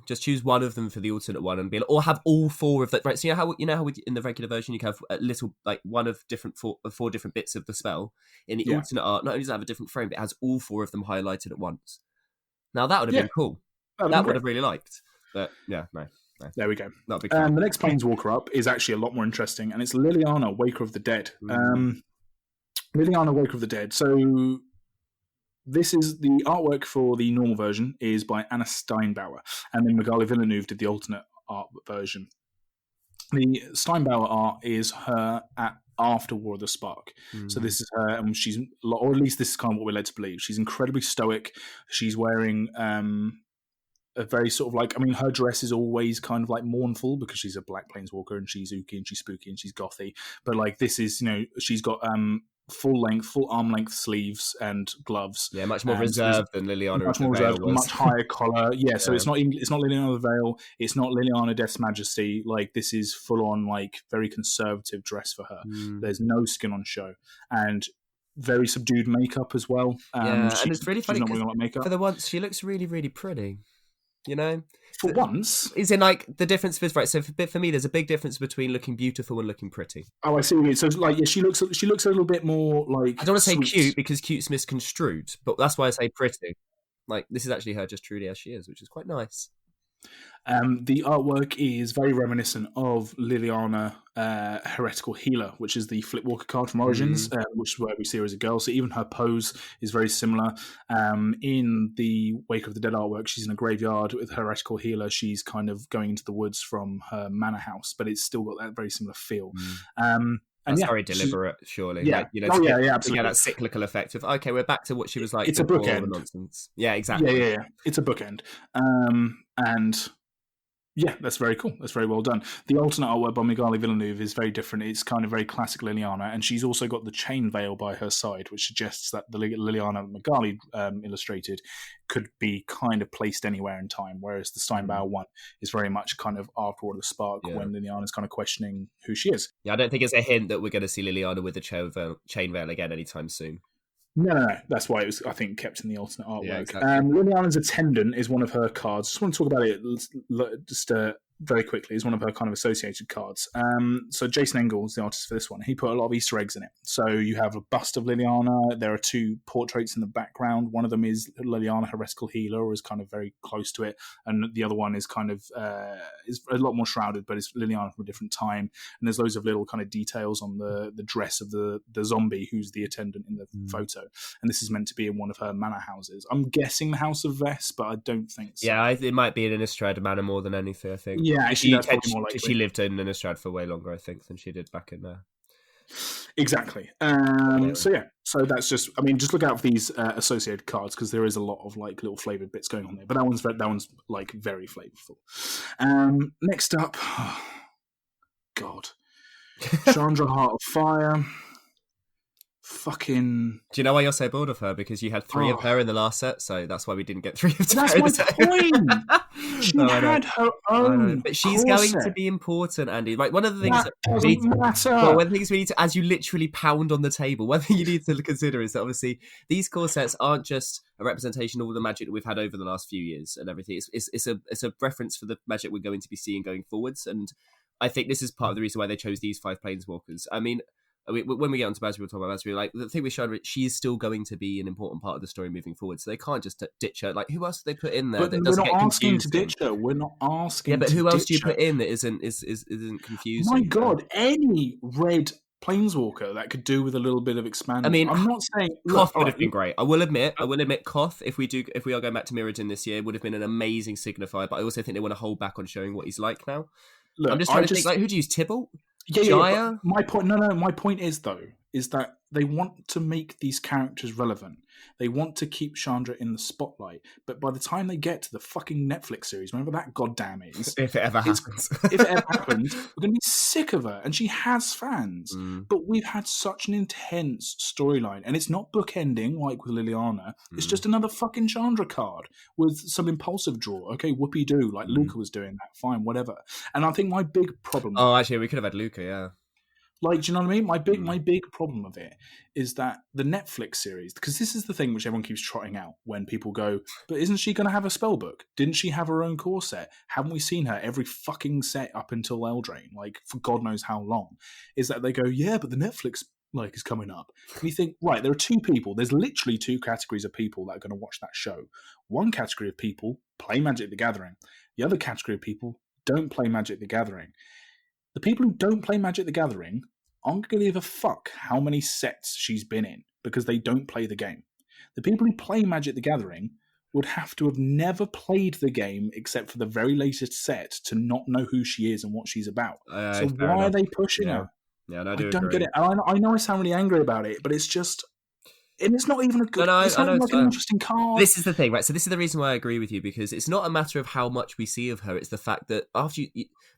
just choose one of them for the alternate one and or have all 4 of that. Right. So how in the regular version you can have a little, like, one of different 4 different bits of the spell. In the alternate art, not only does it have a different frame, but it has all 4 of them highlighted at once. Now that would have been cool. That would have really liked. But yeah, no. There we go. Not a big the next Planeswalker up is actually a lot more interesting, and it's Liliana, Waker of the Dead. Liliana, Waker of the Dead. So this is the artwork for the normal version is by Anna Steinbauer, and then Magali Villeneuve did the alternate art version. The Steinbauer art is her at after War of the Spark. So this is her, and she's, or at least this is kind of what we're led to believe. She's incredibly stoic. She's wearing a very sort of like, I mean, her dress is always kind of like mournful because she's a black planeswalker and she's ooky and she's spooky and she's gothy. But like this is, she's got full arm length sleeves and gloves. Yeah, much more reserved than Liliana. Much more reserved, much higher collar. Yeah, so it's not Liliana the Veil. It's not Liliana Death's Majesty. Like this is full on like very conservative dress for her. There's no skin on show and very subdued makeup as well. And it's really funny because makeup. For the once, she looks really, really pretty. For once, is in like the difference is right. So for me, there's a big difference between looking beautiful and looking pretty. Oh, I see what you mean. So like, yeah, she looks a little bit more like. I don't want to say cute because cute's misconstrued, but that's why I say pretty. Like this is actually her just truly as she is, which is quite nice. The artwork is very reminiscent of Liliana Heretical Healer, which is the Flipwalker card from Origins, which is where we see her as a girl. So even her pose is very similar. In the Wake of the Dead artwork, she's in a graveyard with Heretical Healer. She's kind of going into the woods from her manor house, but it's still got that very similar feel. That's very deliberate, surely. Yeah. To get that cyclical effect of, okay, we're back to what she was like. It's a bookend. Nonsense. Yeah, exactly. Yeah. It's a bookend. And yeah, that's very cool. That's very well done. The alternate artwork by Migali Villeneuve is very different. It's kind of very classic Liliana, and she's also got the chain veil by her side, which suggests that the Liliana Migali illustrated could be kind of placed anywhere in time, whereas the Steinbauer one is very much kind of after War of the Spark, when Liliana's kind of questioning who she is. Yeah, I don't think it's a hint that we're going to see Liliana with the chain veil again anytime soon. No. That's why it was, I think, kept in the alternate artwork. Yeah, exactly. Liliana's Attendant is one of her cards. Just want to talk about it just very quickly. It's one of her kind of associated cards. So Jason Engel is the artist for this one. He put a lot of Easter eggs in it. So you have a bust of Liliana. There are two portraits in the background. One of them is Liliana Heretical Healer, or is kind of very close to it. And the other one is kind of is a lot more shrouded, but it's Liliana from a different time. And there's loads of little kind of details on the dress of the zombie who's the attendant in the photo. And this is meant to be in one of her manor houses. I'm guessing the House of Vess, but I don't think so. Yeah, it might be in an Innistrad manor more than anything, I think. Yeah, actually, that's probably more likely. She lived in Innistrad for way longer, I think, than she did back in there. Exactly. So that's just, I mean, just look out for these associated cards because there is a lot of like little flavored bits going on there. But that one's like very flavorful. Next up, God, Chandra Heart of Fire. Fucking. Do you know why you're so bored of her? Because you had 3 of her in the last set, so that's why we didn't get 3 of her. That's my point. She had her own. But she's going to be important, Andy. Like one of the things that doesn't matter. Well, one of the things we need to, as you literally pound on the table, one thing you need to consider is that obviously these core sets aren't just a representation of all the Magic that we've had over the last few years and everything. It's a reference for the Magic we're going to be seeing going forwards, and I think this is part of the reason why they chose these 5 Planeswalkers. I mean, when we get onto Basri, we'll talk about Basri. Like the thing with Chandra, she's still going to be an important part of the story moving forward. So they can't just ditch her. Like who else do they put in there? But we're not asking to ditch her. We're not asking. Yeah, but who else do you put her in that isn't confusing? My God, any red Planeswalker that could do with a little bit of expanding. I mean, I'm not saying Koth would have been great. I will admit, Koth, if we are going back to Mirrodin this year, would have been an amazing signifier. But I also think they want to hold back on showing what he's like now. Look, I'm just trying to think. Like, who do you use? Tibble? Yeah. My point. No. My point is that they want to make these characters relevant. They want to keep Chandra in the spotlight. But by the time they get to the fucking Netflix series, whenever that goddamn is, if it ever happens, we're going to be sick of her. And she has fans. But we've had such an intense storyline. And it's not bookending like with Liliana. It's just another fucking Chandra card with some impulsive draw. Okay, whoopee-doo, like Luca was doing that. Fine, whatever. And I think my big problem... Oh, actually, we could have had Luca, yeah. Like, do you know what I mean? My big problem of it is that the Netflix series, because this is the thing which everyone keeps trotting out when people go, but isn't she going to have a spell book? Didn't she have her own core set? Haven't we seen her every fucking set up until Eldraine? Like, for God knows how long. Is that they go, yeah, but the Netflix is coming up. And you think, right, there are 2 people. There's literally 2 categories of people that are going to watch that show. One category of people play Magic the Gathering. The other category of people don't play Magic the Gathering. The people who don't play Magic the Gathering aren't going to give a fuck how many sets she's been in because they don't play the game. The people who play Magic the Gathering would have to have never played the game except for the very latest set to not know who she is and what she's about. So why are they pushing her? Yeah, and I I do don't get agree. it. I know I sound really angry about it, but it's just, and it's not even a No, good. no, It's I not know. even like an interesting card. This is the thing, right? So this is the reason why I agree with you, because it's not a matter of how much we see of her. It's the fact that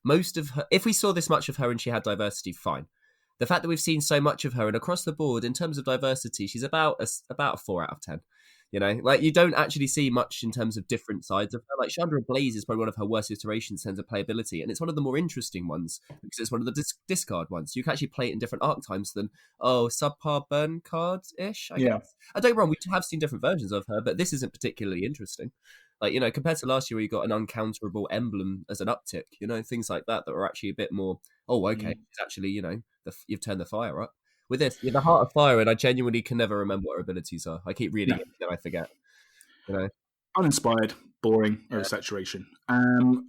most of her, if we saw this much of her and she had diversity, fine. The fact that we've seen so much of her and across the board in terms of diversity, she's about a 4 out of 10. You know, like you don't actually see much in terms of different sides of her. Like Chandra Blaze is probably one of her worst iterations in terms of playability, and it's one of the more interesting ones because it's one of the discard ones. You can actually play it in different archetypes than subpar burn cards ish. I Yeah. guess. I don't get me wrong, we have seen different versions of her, but this isn't particularly interesting. Like, you know, compared to last year where you got an uncounterable emblem as an uptick, you know, things like that are actually a bit more, okay, it's actually, you know, you've turned the fire up. With this, you're the Heart of Fire, and I genuinely can never remember what her abilities are. I keep reading it, and I forget. You know, Uninspired, boring, oversaturation.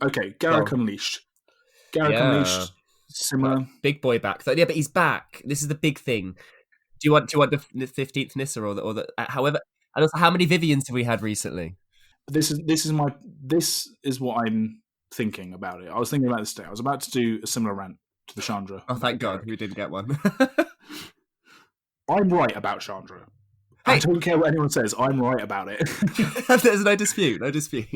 Okay, well, Garrick Unleashed. Garrick yeah, Unleashed, similar. big boy back. Yeah, but he's back. This is the big thing. Do you want the 15th Nissa or the however? And also, how many Vivians have we had recently? This is what I'm thinking about it. I was thinking about this today. I was about to do a similar rant to the Chandra. Oh, thank God Garrick. we didn't get one. I'm right about Chandra. Hey. I don't care what anyone says. I'm right about it. There's no dispute. No dispute.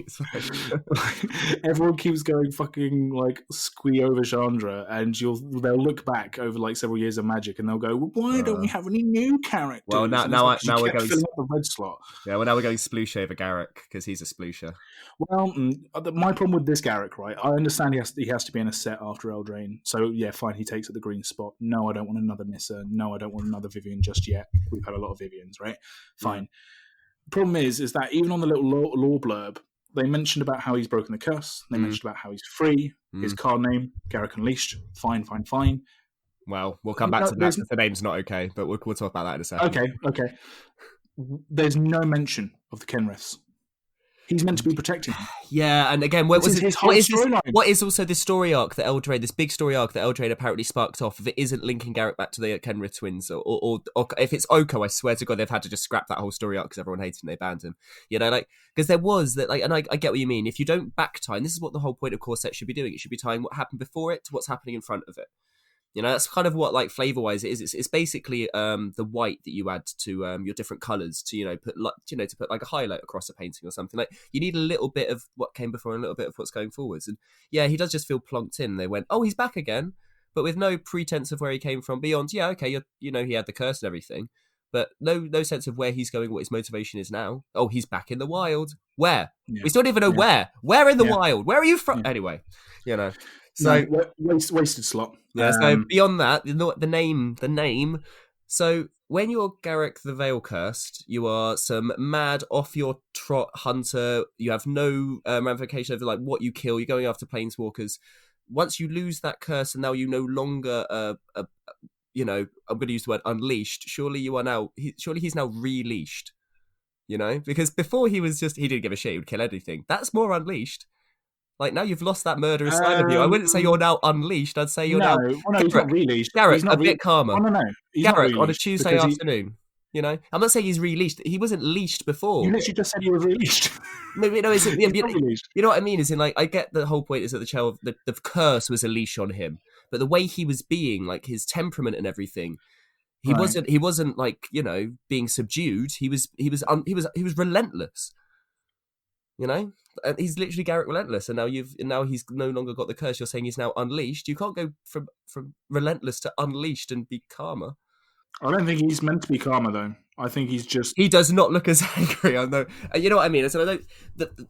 Everyone keeps going fucking like squee over Chandra, and they'll look back over like several years of Magic, and they'll go, well, "Why don't we have any new characters?" Well, now we're going filling up the red slot. Yeah, well, now we're going sploosh over Garrick because he's a sploosher. Well, my problem with this Garrick, right? I understand he has to be in a set after Eldraine, so yeah, fine. He takes at the green spot. No, I don't want another Nissa. No, I don't want another Vivian just yet. We've had a lot of Vivians, right? Fine. The problem is that even on the little lore blurb, they mentioned about how he's broken the curse. They mentioned about how he's free. His card name, Garrick Unleashed. Fine. Well, we'll come back to that. The name's not okay, but we'll talk about that in a second. Okay. There's no mention of the Kenriths. He's meant to be protecting him. Yeah, and again, what is also this story arc that Eldraine, this big story arc that Eldraine apparently sparked off? If it isn't linking Garrick back to the Kenrith twins, or if it's Oko, I swear to God, they've had to just scrap that whole story arc because everyone hated him, they banned him. You know, like because there was that, like, and I get what you mean. If you don't back tie, and this is what the whole point of core set should be doing. It should be tying what happened before it to what's happening in front of it. You know, that's kind of what like flavor wise it is. It's basically the white that you add to your different colors to put like a highlight across a painting or something. Like you need a little bit of what came before and a little bit of what's going forwards. And yeah, he does just feel plonked in. They went, oh, he's back again, but with no pretense of where he came from beyond. Yeah, okay, he had the curse and everything, but no sense of where he's going, what his motivation is now. Oh, he's back in the wild. Where? Yeah. We still don't even know where. Where in the wild? Where are you from? Yeah. Anyway, So wasted slot. Yeah. So beyond that, the name. So when you're Garrick the Veil Cursed, you are some mad off your trot hunter. You have no ramification over like what you kill. You're going after planeswalkers. Once you lose that curse, and now you no longer I'm going to use the word unleashed. Surely he's now releashed. Because before he didn't give a shit. He would kill anything. That's more unleashed. Like, now you've lost that murderous side of you. I wouldn't say you're now unleashed. I'd say you're now... No, he's not releashed. Garrick, bit calmer. Oh, no. Garrick, on a Tuesday afternoon. I'm not saying he's released. He wasn't leashed before. You literally just said he was released. No, you know what I mean? Is in, like, I get the whole point is that the curse was a leash on him. But the way he was being, like, his temperament and everything... He wasn't like, being subdued. He was relentless. He's literally Garrick Relentless, and now he's no longer got the curse. You're saying he's now unleashed. You can't go from relentless to unleashed and be calmer. I don't think he's meant to be calmer though. I think he's just... He does not look as angry. I know. You know what I mean? So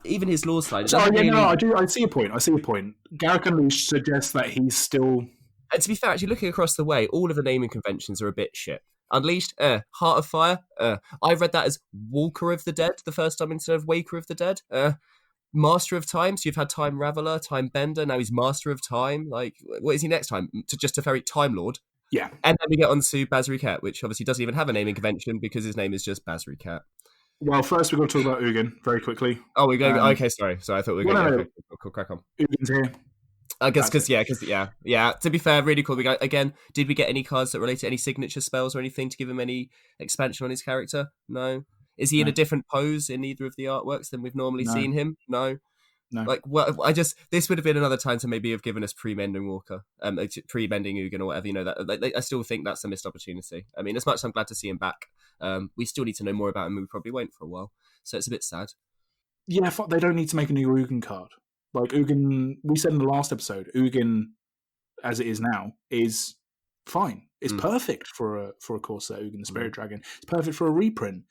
even his law slide. I do. I see a point. Garrick Unleashed suggests that he's still... And to be fair, actually looking across the way, all of the naming conventions are a bit shit. Unleashed, Heart of Fire, I read that as Walker of the Dead the first time instead of Waker of the Dead. Master of Time, so you've had Time Raveler, Time Bender, now he's Master of Time. Like, what is he next time? To Teferi, Time Lord. Yeah. And then we get on to Basri Cat, which obviously doesn't even have a naming convention because his name is just Basri Cat. Well, first we're going to talk about Ugin very quickly. Oh, we're going... okay, sorry. I thought we were going to... Okay, cool, crack on. Ugin's here. I guess because to be fair, really cool. Did we get any cards that relate to any signature spells or anything to give him any expansion on his character? No. Is he in a different pose in either of the artworks than we've normally seen him? No. No. Like, what? This would have been another time to maybe have given us pre-mending Walker, pre-mending Ugin or whatever. That I still think that's a missed opportunity. I mean, as much as I'm glad to see him back, we still need to know more about him. We probably won't for a while, so it's a bit sad. Yeah, they don't need to make a new Ugin card. Like Ugin, we said in the last episode, Ugin, as it is now, is fine. It's perfect for a Corsair Ugin, the Spirit Dragon. It's perfect for a reprint.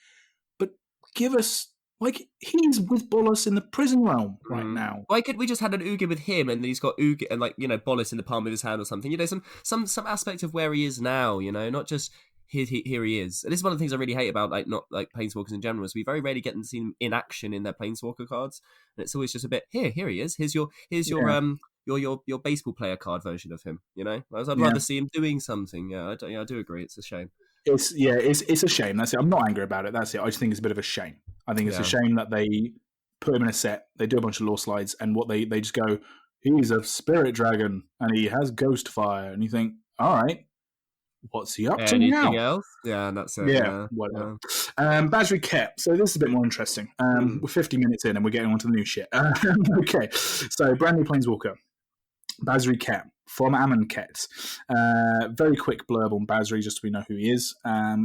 But give us, like, he's with Bolas in the prison realm right now. Why could we just had an Ugin with him, and he's got Ugin and, like, Bolas in the palm of his hand or something? Some aspect of where he is now. Not just here he is. And this is one of the things I really hate about not like Planeswalkers in general, is we very rarely get to see them in action in their Planeswalker cards, and it's always just a bit here he is. Here's your your baseball player card version of him. Whereas I'd rather see him doing something. I do agree. It's a shame. It's a shame. That's it. I'm not angry about it. That's it. I just think it's a bit of a shame. I think it's a shame that they put him in a set, they do a bunch of lore slides, and what they just go, he's a spirit dragon and he has ghost fire, and you think, all right, what's he up to now? Anything else? Yeah, that's it. Yeah, whatever. Basri Ket. So this is a bit more interesting. We're 50 minutes in and we're getting on to the new shit. Okay, so brand new Planeswalker. Basri Ket from Amonkhet. Very quick blurb on Basri, just so we know who he is.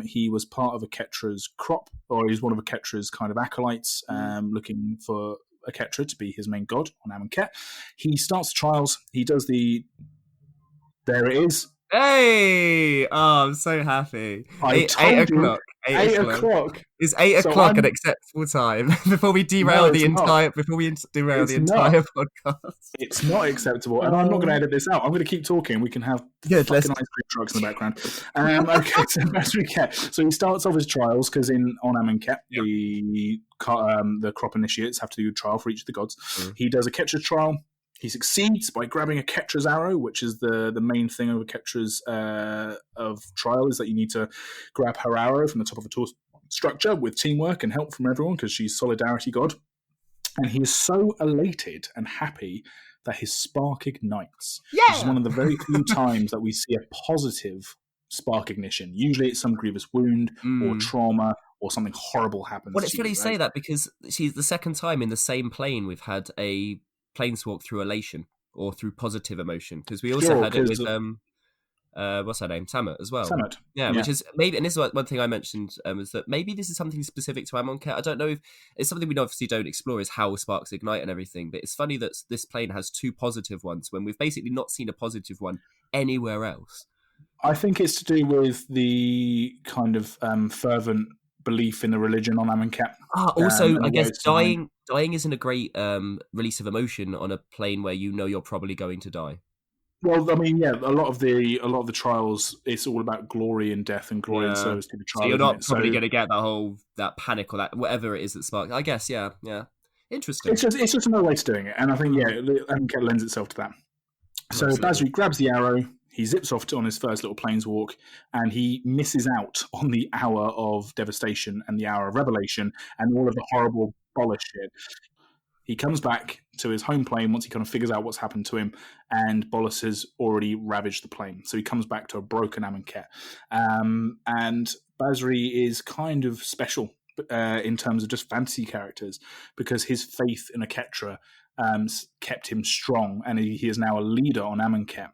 He was part of Aketra's crop, or he's one of Aketra's kind of acolytes, looking for Aketra to be his main god on Amonkhet. He starts trials. He does the... There it is. Hey! Oh, I'm so happy. 8 o'clock. 8 o'clock. Is 8 o'clock an acceptable time before we derail the entire podcast? It's not acceptable, and I'm not going to edit this out. I'm going to keep talking. We can have fucking ice cream trucks in the background. Okay, so Basri Ket. So he starts off his trials because on Amonkhet, the crop initiates have to do a trial for each of the gods. He does a Ketra trial. He succeeds by grabbing a Ketra's arrow, which is the main thing of a Ketra's of trial, is that you need to grab her arrow from the top of a tall structure with teamwork and help from everyone, because she's solidarity god. And he is so elated and happy that his spark ignites. Yeah! Which is one of the very few times that we see a positive spark ignition. Usually it's some grievous wound or trauma or something horrible happens. Well, it's funny you say that, because she's the second time in the same plane we've had a planeswalk through elation or through positive emotion, because we also had it with what's her name, Samut as well. Samut, yeah, which is maybe, and this is one thing I mentioned, is that maybe this is something specific to Amonkhet. I don't know if it's something we obviously don't explore, is how sparks ignite and everything, but it's funny that this plane has two positive ones when we've basically not seen a positive one anywhere else. I think it's to do with the kind of fervent belief in the religion on Amonkhet. Also, I guess dying isn't a great release of emotion on a plane where you're probably going to die. Well, I mean, a lot of the trials, it's all about glory and death and glory and service to the trial. So you're not probably going to get that panic or that whatever it is that sparks. I guess, yeah. Interesting. It's just another way to doing it, and I think Amonkhet lends itself to that. So Basri grabs the arrow. He zips off on his first little planeswalk, and he misses out on the hour of devastation and the hour of revelation and all of the horrible Bolas shit. He comes back to his home plane once he kind of figures out what's happened to him, and Bolas has already ravaged the plane. So he comes back to a broken Amonkhet. And Basri is kind of special in terms of just fantasy characters, because his faith in Aketra kept him strong, and he is now a leader on Amonkhet.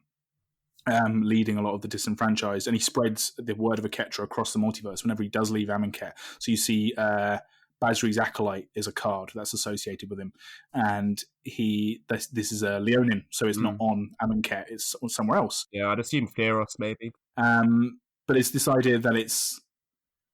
Leading a lot of the disenfranchised, and he spreads the word of Aketra across the multiverse whenever he does leave Amonkhet. So you see Basri's Acolyte is a card that's associated with him, and this is a Leonin, so it's not on Amonkhet, it's somewhere else. Yeah, I'd assume Theros maybe. But it's this idea that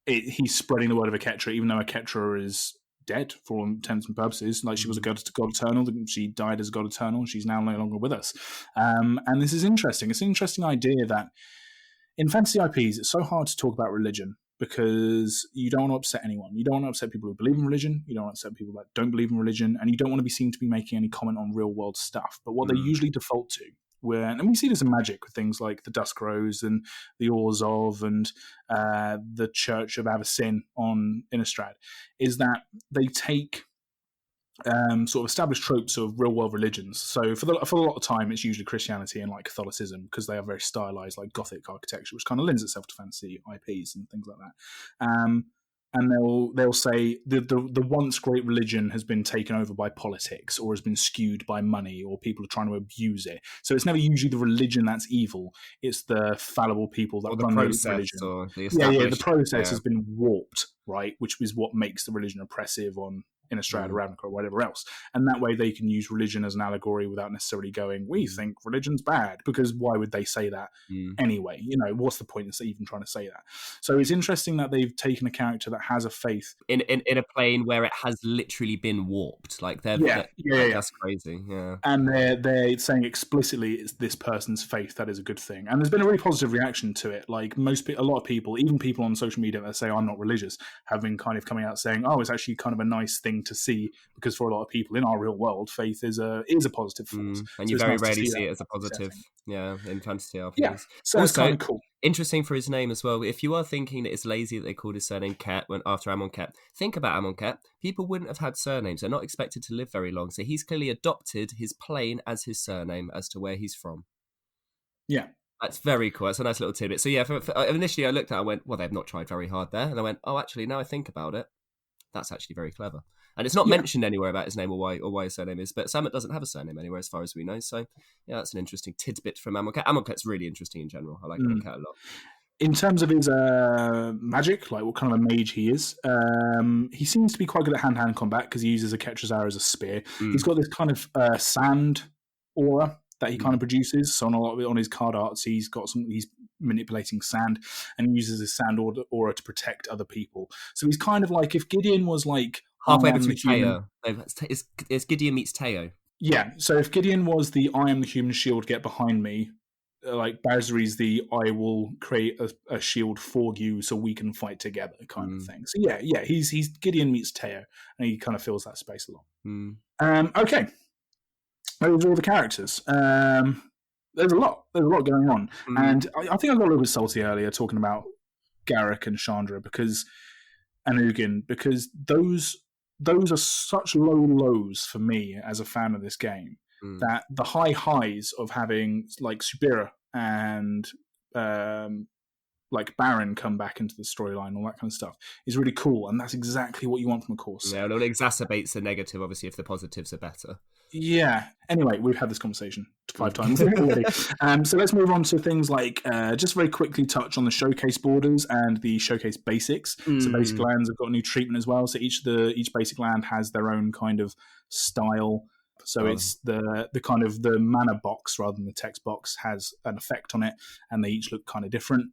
he's spreading the word of Aketra, even though Aketra is dead for all intents and purposes. Like, she was a god eternal, she died as god eternal, she's now no longer with us. And this is interesting. It's an interesting idea that in fantasy IPs, it's so hard to talk about religion, because you don't want to upset anyone. You don't want to upset people who believe in religion, you don't want to upset people that don't believe in religion, and you don't want to be seen to be making any comment on real world stuff. But what they usually default to, and we see this in Magic with things like the Dusk Rose and the Orzhov and the Church of Avacyn on Innistrad, is that they take sort of established tropes of real world religions. So for a lot of time, it's usually Christianity and like Catholicism, because they are very stylized, like Gothic architecture, which kind of lends itself to fantasy IPs and things like that. and they'll say the once great religion has been taken over by politics or has been skewed by money or people are trying to abuse it. So it's never usually the religion that's evil. It's the fallible people that Or the run the process, religion. or the Yeah. The established. process Yeah. has been warped, right? Which is what makes the religion oppressive in Australia, Ravnica, or whatever else. And that way they can use religion as an allegory without necessarily going, we think religion's bad, because why would they say that anyway? What's the point of even trying to say that? So it's interesting that they've taken a character that has a faith in a plane where it has literally been warped. Like that's crazy. Yeah. And they're saying explicitly it's this person's faith that is a good thing. And there's been a really positive reaction to it. Like a lot of people, even people on social media that say I'm not religious, have been kind of coming out saying, oh, it's actually kind of a nice thing to see, because for a lot of people in our real world, faith is a positive force. And you very rarely see it as a positive in fantasy RPGs. Yeah, so it's kind of cool. Interesting for his name as well. If you are thinking that it's lazy that they called his surname Ket after Amonkhet, think about Amonkhet. People wouldn't have had surnames. They're not expected to live very long. So he's clearly adopted his plane as his surname as to where he's from. Yeah. That's very cool. That's a nice little tidbit. So yeah, initially I looked at it and went, well, they've not tried very hard there. And I went, oh, actually, now I think about it, that's actually very clever. And it's not mentioned anywhere about his name or why his surname is, but Samut doesn't have a surname anywhere as far as we know. So yeah, that's an interesting tidbit from Amonkhet. Amonkhet's really interesting in general. I like Amonkhet a lot. In terms of his magic, like what kind of a mage he is, he seems to be quite good at hand-to-hand combat because he uses a Ketrazar as a spear. He's got this kind of sand aura that he kind of produces. So on a lot of it, on his card arts, he's manipulating sand and he uses his sand aura to protect other people. So he's kind of like if Gideon was like halfway between Teo. It's Gideon meets Teo. Yeah. So if Gideon was the I am the human shield, get behind me, like Basri's the I will create a shield for you so we can fight together kind of thing. So yeah, he's Gideon meets Teo, and he kind of fills that space a lot. Okay, those are all the characters. There's a lot going on, and I think I got a little bit salty earlier talking about Garrick and Chandra and Ugin, because those are such low lows for me as a fan of this game. That the high highs of having like Subira and like Baron come back into the storyline, all that kind of stuff, is really cool, and that's exactly what you want from a course. Yeah, it exacerbates the negative, obviously, if the positives are better. Yeah. Anyway, we've had this conversation 5 times already. So let's move on to things like just very quickly touch on the showcase borders and the showcase basics. So basic lands have got new treatment as well. So each basic land has their own kind of style. So it's the kind of the mana box rather than the text box has an effect on it, and they each look kind of different.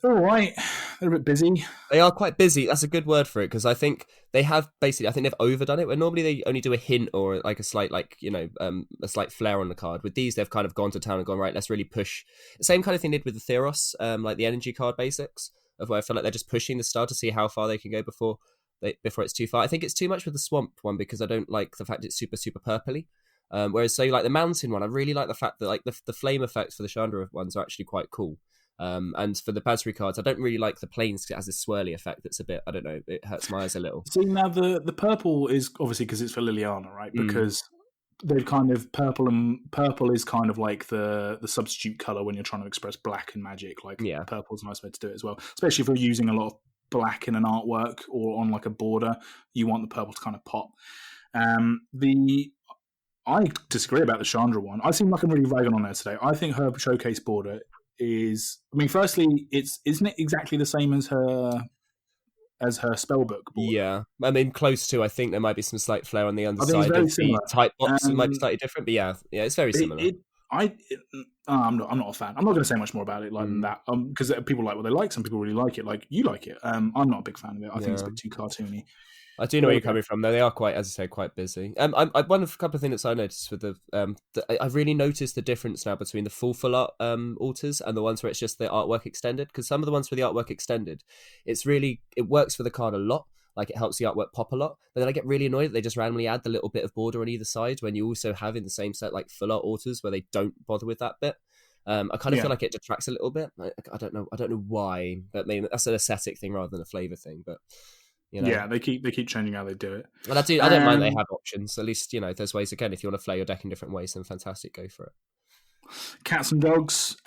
They're all right. They're a bit busy. They are quite busy. That's a good word for it, because I think they have basically. I think they've overdone it. Where normally they only do a hint or like a slight, a slight flair on the card. With these, they've kind of gone to town and gone, right, let's really push. The same kind of thing they did with the Theros, like the energy card basics, of where I feel like they're just pushing the star to see how far they can go before it's too far. I think it's too much with the swamp one because I don't like the fact it's super super purpley. Whereas say like the mountain one, I really like the fact that like the flame effects for the Chandra ones are actually quite cool. And for the Basri cards, I don't really like the planes because it has this swirly effect that's a bit, I don't know, it hurts my eyes a little. See, now the purple is obviously because it's for Liliana, right? Because they've kind of purple is kind of like the substitute color when you're trying to express black in Magic. Like purple's a nice way to do it as well, especially if you're using a lot of black in an artwork or on like a border. You want the purple to kind of pop. I disagree about the Chandra one. I seem like I'm really ragging on there today. I think her showcase border is, I mean, firstly, isn't it exactly the same as her spellbook border? Yeah, I mean, close to. I think there might be some slight flair on the underside of the type box. It might be slightly different, but yeah, it's very similar. I'm not a fan. I'm not going to say much more about it than that, because people like what they like. Some people really like it. Like you like it. I'm not a big fan of it. I think it's a bit too cartoony. I do know where you're coming from, though. They are quite, as I say, quite busy. One of a couple of things that I noticed with I've really noticed the difference now between the full art altars and the ones where it's just the artwork extended. Because some of the ones for the artwork extended, it works for the card a lot. Like it helps the artwork pop a lot. But then I get really annoyed that they just randomly add the little bit of border on either side when you also have in the same set like full art altars where they don't bother with that bit. I kind of feel like it detracts a little bit. I don't know why, but maybe that's an aesthetic thing rather than a flavor thing. But you know. Yeah, they keep changing how they do it. Well, I don't mind they have options. At least, there's ways, again, if you want to play your deck in different ways, then fantastic, go for it. Cats and dogs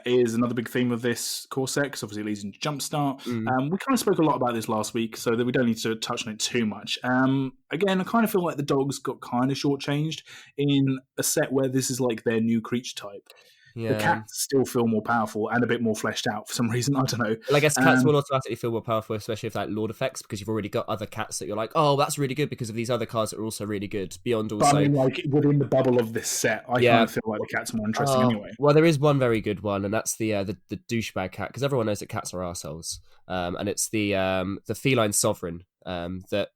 is another big theme of this core set, because obviously it leads into Jumpstart. We kind of spoke a lot about this last week, so that we don't need to touch on it too much. Again, I kind of feel like the dogs got kind of shortchanged in a set where this is like their new creature type. Yeah. The cats still feel more powerful and a bit more fleshed out for some reason. I don't know. Well, I guess cats will automatically feel more powerful, especially if like Lord effects, because you've already got other cats that you're like, oh, that's really good because of these other cards that are also really good. Beyond also, but I mean, like within the bubble of this set, I kind of feel like the cats are more interesting anyway. Well, there is one very good one, and that's the douchebag cat, because everyone knows that cats are arseholes. And it's the feline sovereign that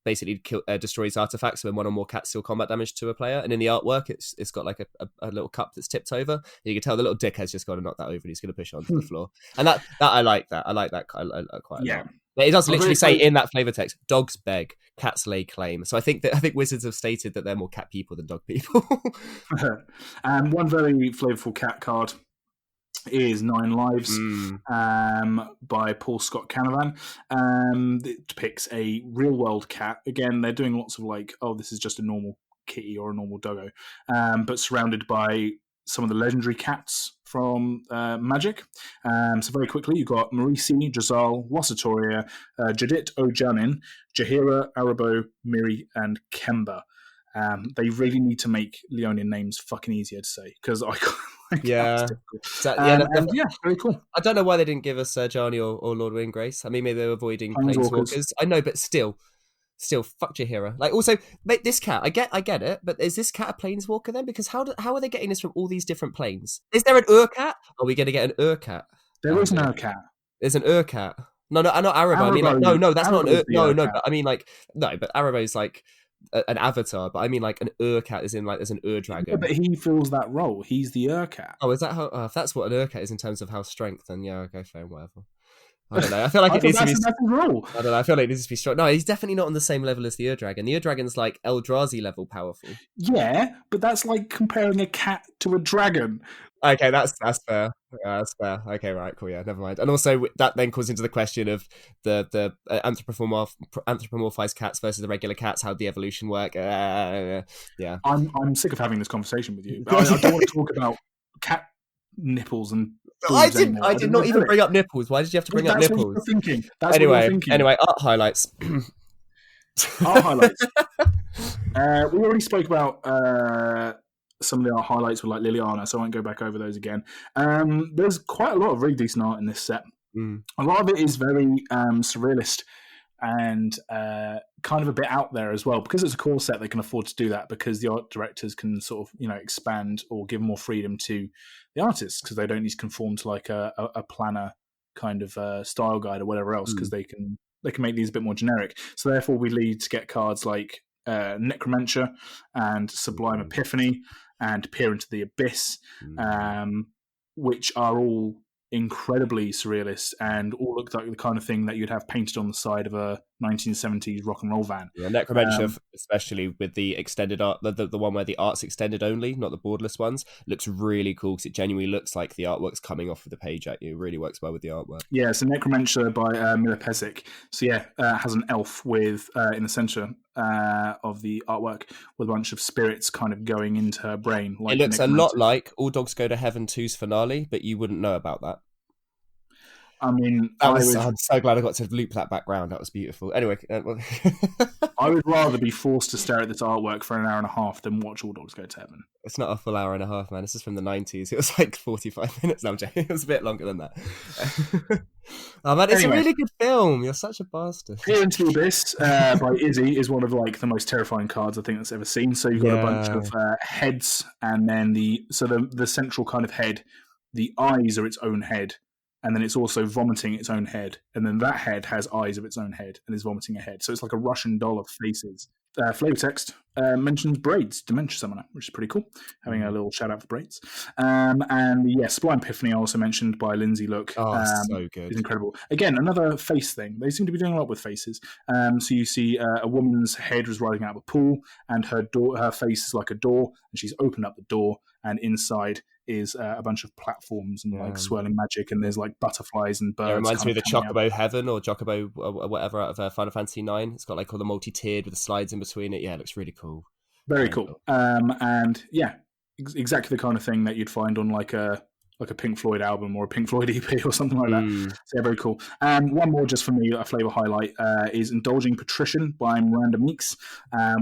basically destroys artifacts when one or more cats deal combat damage to a player. And in the artwork, it's got like a little cup that's tipped over. And you can tell the little dickhead's just got to knock that over, and he's going to push it onto the floor. And that I like that. I like that quite a lot. It does literally say in that flavor text, dogs beg, cats lay claim. So I think Wizards have stated that they're more cat people than dog people. And one very flavorful cat card is 9 Lives by Paul Scott Canavan. It depicts a real world cat. Again, they're doing lots of like, oh, this is just a normal kitty or a normal doggo, but surrounded by some of the legendary cats from Magic. So very quickly, you've got Marisi, Jazal, Wasatoria, Jadit Ojanin, Jahira, Arabo, Miri, and Kemba. They really need to make Leonian names fucking easier to say, because I very cool. I don't know why they didn't give us Johnny or Lord Windgrace. I mean, maybe they were avoiding Planeswalkers. I know, but still, fuck Jahira. Like, also, mate, this cat, I get it, but is this cat a Planeswalker then? Because how are they getting this from all these different planes? Is there an Ur-cat? Are we going to get an Ur-cat? There is an Ur-cat. There's an Ur-cat. No, not Arabo. I mean, like, no, that's not an Ur. No, but I mean, like, no, but Arabo's like an avatar, but I mean like an Ur-cat is in like there's an Ur-dragon. Yeah, but he fills that role. He's the Ur-cat. Oh, is that how? If that's what an Ur-cat is in terms of how strength, then yeah, okay, fair, whatever. I don't know. I feel like it needs to be. That's his role. I don't know. I feel like it needs to be strong. No, he's definitely not on the same level as the Ur-dragon. The Ur-dragon's like Eldrazi level powerful. Yeah, but that's like comparing a cat to a dragon. Okay, that's fair. That's fair. Okay, right, cool. Yeah, never mind. And also that then calls into the question of the anthropomorphized cats versus the regular cats. How the evolution work? Yeah. I'm sick of having this conversation with you. I don't want to talk about cat nipples and. I did not even bring up nipples. Why did you have to bring up nipples? What you're thinking. Anyway, art highlights. Art highlights. We already spoke about some of the art highlights with like Liliana, so I won't go back over those again. There's quite a lot of really decent art in this set. A lot of it is very surrealist and kind of a bit out there as well. Because it's a core set, they can afford to do that, because the art directors can sort of, expand or give more freedom to the artists, because they don't need to conform to like a planner kind of style guide or whatever else, because they can make these a bit more generic. So therefore we lead to get cards like Necromancer and Sublime Epiphany and Peer into the Abyss, which are all incredibly surrealist and all look like the kind of thing that you'd have painted on the side of a 1970s rock and roll van. Yeah, Necromancer, especially with the extended art, the one where the art's extended only, not the borderless ones, looks really cool, because it genuinely looks like the artwork's coming off of the page at you. It really works well with the artwork. Yeah, so Necromancer by Mila Pesic. So yeah, has an elf with in the center of the artwork with a bunch of spirits kind of going into her brain. Like it looks a lot like All Dogs Go to Heaven 2's finale, but you wouldn't know about that. I mean, I'm so glad I got to loop that background. That was beautiful. Anyway, I would rather be forced to stare at this artwork for an hour and a half than watch All Dogs Go to Heaven. It's not a full hour and a half, man. This is from the 90s. It was like 45 minutes. No, I'm joking. It was a bit longer than that. Oh man, it's a really good film. You're such a bastard. Peer into the Abyss by Izzy is one of like the most terrifying cards I think that's ever seen. So you've got a bunch of heads, and then the central kind of head, the eyes are its own head. And then it's also vomiting its own head. And then that head has eyes of its own head and is vomiting a head. So it's like a Russian doll of faces. Flavor text mentions Braids, Dementia Summoner, which is pretty cool. Having a little shout out for Braids. And yeah, Sublime Epiphany, also mentioned by Lindsay Look. Oh, so good. Is incredible. Again, another face thing. They seem to be doing a lot with faces. So you see a woman's head was riding out of a pool, and her face is like a door, and she's opened up the door, and inside is a bunch of platforms and like swirling magic, and there's like butterflies and birds. It reminds me of the Chocobo Heaven or Chocobo or whatever out of Final Fantasy 9. It's got like all the multi-tiered with the slides in between it. Yeah, it looks really cool. Very cool. And yeah, exactly the kind of thing that you'd find on like a Pink Floyd album or a Pink Floyd EP or something like that. So yeah, very cool. And one more just for me, a Flavour highlight is Indulging Patrician by Miranda Meeks,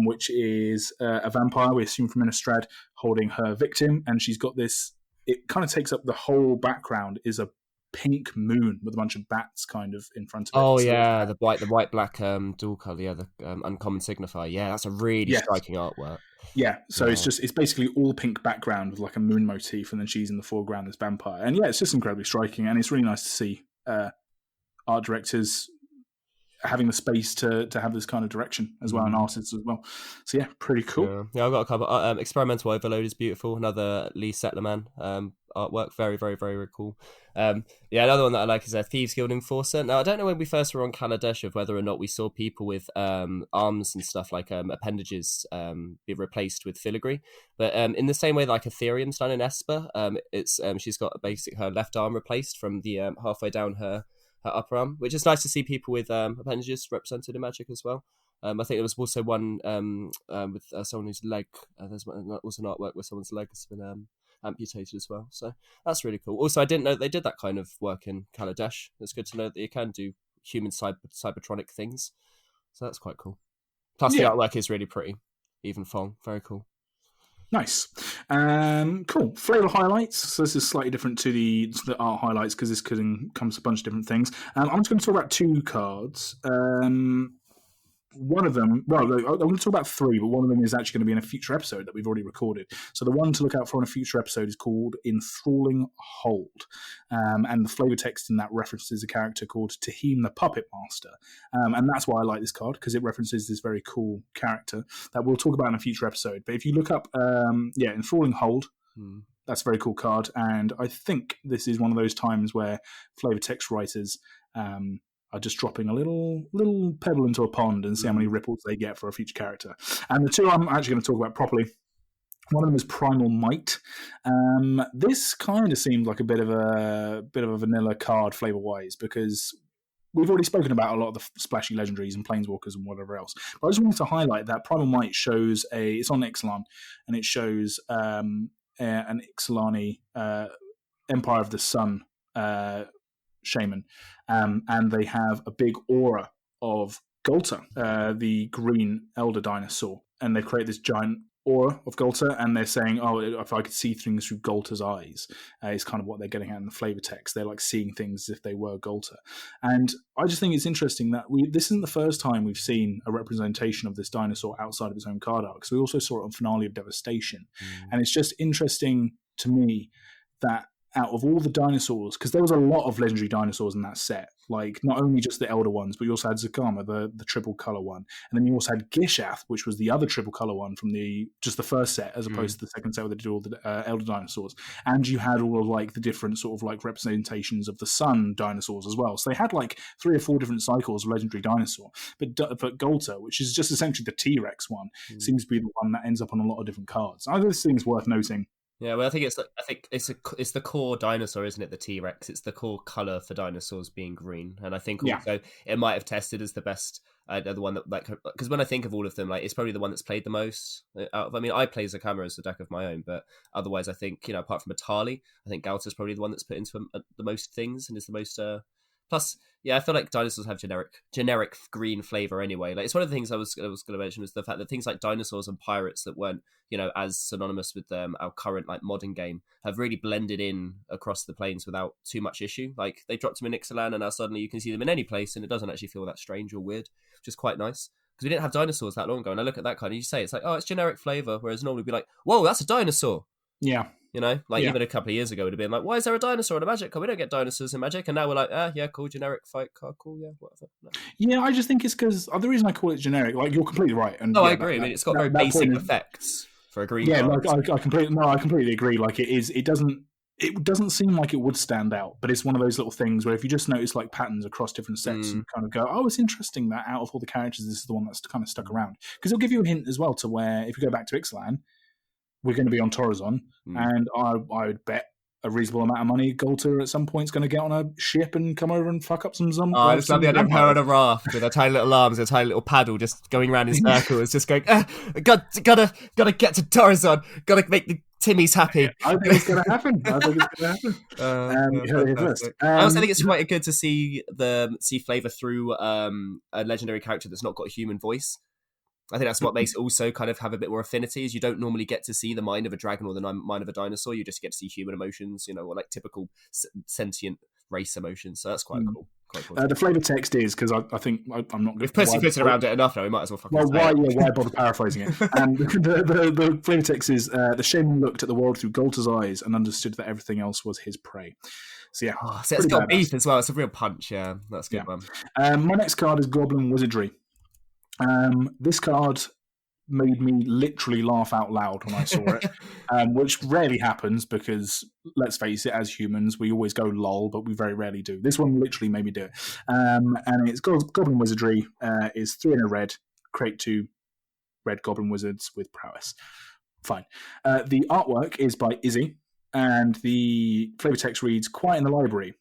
which is a vampire, we assume from Innistrad, holding her victim. And she's got this, it kind of takes up the whole background, is a pink moon with a bunch of bats kind of in front of it. Oh yeah, the white black dual color, yeah, the uncommon signifier. Yeah, that's a really striking artwork. Yeah, so it's basically all pink background with like a moon motif, and then she's in the foreground as vampire. And yeah, it's just incredibly striking, and it's really nice to see art directors having the space to have this kind of direction as well, and artists as well. So yeah, pretty cool. Yeah, I've got a couple. Experimental Overload is beautiful. Another Lee Settlerman artwork, very, very, very, very cool. Yeah, another one that I like is a Thieves Guild Enforcer. Now, I don't know when we first were on Kaladesh of whether or not we saw people with arms and stuff like appendages be replaced with filigree, but in the same way like Ethereum's done in Esper, it's she's got her left arm replaced from the halfway down her upper arm, which is nice to see people with appendages represented in Magic as well. I think there was also one with someone whose leg. There's also an artwork where someone's leg has been amputated as well. So that's really cool. Also, I didn't know they did that kind of work in Kaladesh. It's good to know that you can do human cybertronic things. So that's quite cool. Plus, the artwork is really pretty. Even Fong, very cool. Nice. Cool. Flavour highlights. So this is slightly different to the art highlights because this could encompass a bunch of different things. I'm just going to talk about 2 cards. One of them, well, I'm going to talk about 3, but one of them is actually going to be in a future episode that we've already recorded. So the one to look out for in a future episode is called Enthralling Hold. And the flavour text in that references a character called Tahim the Puppet Master. And that's why I like this card, because it references this very cool character that we'll talk about in a future episode. But if you look up, Enthralling Hold, that's a very cool card. And I think this is one of those times where flavour text writers are just dropping a little pebble into a pond and see how many ripples they get for a future character. And the 2 I'm actually going to talk about properly, one of them is Primal Might. This kind of seemed like a bit of a vanilla card flavor-wise, because we've already spoken about a lot of the splashy legendaries and planeswalkers and whatever else. But I just wanted to highlight that Primal Might shows it's on Ixalan, and it shows an Ixalani Empire of the Sun shaman, and they have a big aura of Golta, the green elder dinosaur, and they've created this giant aura of Golta, and they're saying, oh, if I could see things through Golta's eyes, is kind of what they're getting at in the flavor text. They're like seeing things as if they were Golta. And I just think it's interesting that this isn't the first time we've seen a representation of this dinosaur outside of its own card arc. So we also saw it on Finale of Devastation. And it's just interesting to me that out of all the dinosaurs, because there was a lot of legendary dinosaurs in that set, like not only just the elder ones, but you also had Zakama, the triple color one, and then you also had Gishath, which was the other triple color one from just the first set, as opposed to the second set where they did all the elder dinosaurs, and you had all of like the different sort of like representations of the sun dinosaurs as well. So they had like 3 or 4 different cycles of legendary dinosaur, but Golta, which is just essentially the T-Rex one, seems to be the one that ends up on a lot of different cards. I think this thing's worth noting. Yeah, well, I think it's the core dinosaur, isn't it? The T-Rex. It's the core color for dinosaurs being green, and I think also it might have tested as the best, the one that because when I think of all of them, like it's probably the one that's played the most. I mean, I play Zakama as a deck of my own, but otherwise, I think apart from Atali, I think Galta's probably the one that's put into the most things and is the most. Plus, yeah, I feel like dinosaurs have generic green flavor anyway. Like it's one of the things I was going to mention was the fact that things like dinosaurs and pirates that weren't, as synonymous with our current like modern game have really blended in across the planes without too much issue. Like they dropped them in Ixalan, and now suddenly you can see them in any place, and it doesn't actually feel that strange or weird, which is quite nice. Because we didn't have dinosaurs that long ago, and I look at that card and you say it's like, oh, it's generic flavor, whereas normally we'd be like, whoa, that's a dinosaur. Yeah. Even a couple of years ago, it would have been like, why is there a dinosaur in a Magic card? We don't get dinosaurs in Magic. And now we're like, yeah, cool, generic fight card, cool, yeah, whatever. No. Yeah, I just think it's because the reason I call it generic, like you're completely right. And I agree. I mean, it's got very basic effects for a green card. Yeah, like I completely agree. Like it doesn't seem like it would stand out, but it's one of those little things where if you just notice like patterns across different sets, you kind of go, oh, it's interesting that out of all the characters, this is the one that's kind of stuck around. Because it'll give you a hint as well to where if you go back to Ixalan, we're going to be on Torozon, and I would bet a reasonable amount of money, Galter at some point is going to get on a ship and come over and fuck up some Oh, I just love the idea of her on a raft with her tiny little arms, her tiny little paddle, just going around in circles, just going, gotta get to Torreson, gotta make the Timmy's happy. I think it's going to happen. I also think it's quite good to see Flavour through a legendary character that's not got a human voice. I think that's what makes it also kind of have a bit more affinity, is you don't normally get to see the mind of a dragon or the mind of a dinosaur. You just get to see human emotions, or like typical sentient race emotions. So that's quite cool. The flavour text is, because I think I'm not. We've pussyfooted around it enough now. We might as well fucking. Why bother paraphrasing it? The flavour text is the shaman looked at the world through Galter's eyes and understood that everything else was his prey. So yeah, so it's got beef as well. It's a real punch. Yeah, that's a good one. My next card is Goblin Wizardry. This card made me literally laugh out loud when I saw it, which rarely happens because, let's face it, as humans, we always go lol, but we very rarely do. This one literally made me do it. And it's Goblin Wizardry, is 3 in a red, create 2 red Goblin Wizards with prowess. Fine. The artwork is by Izzy, and the flavor text reads, "Quiet in the library,"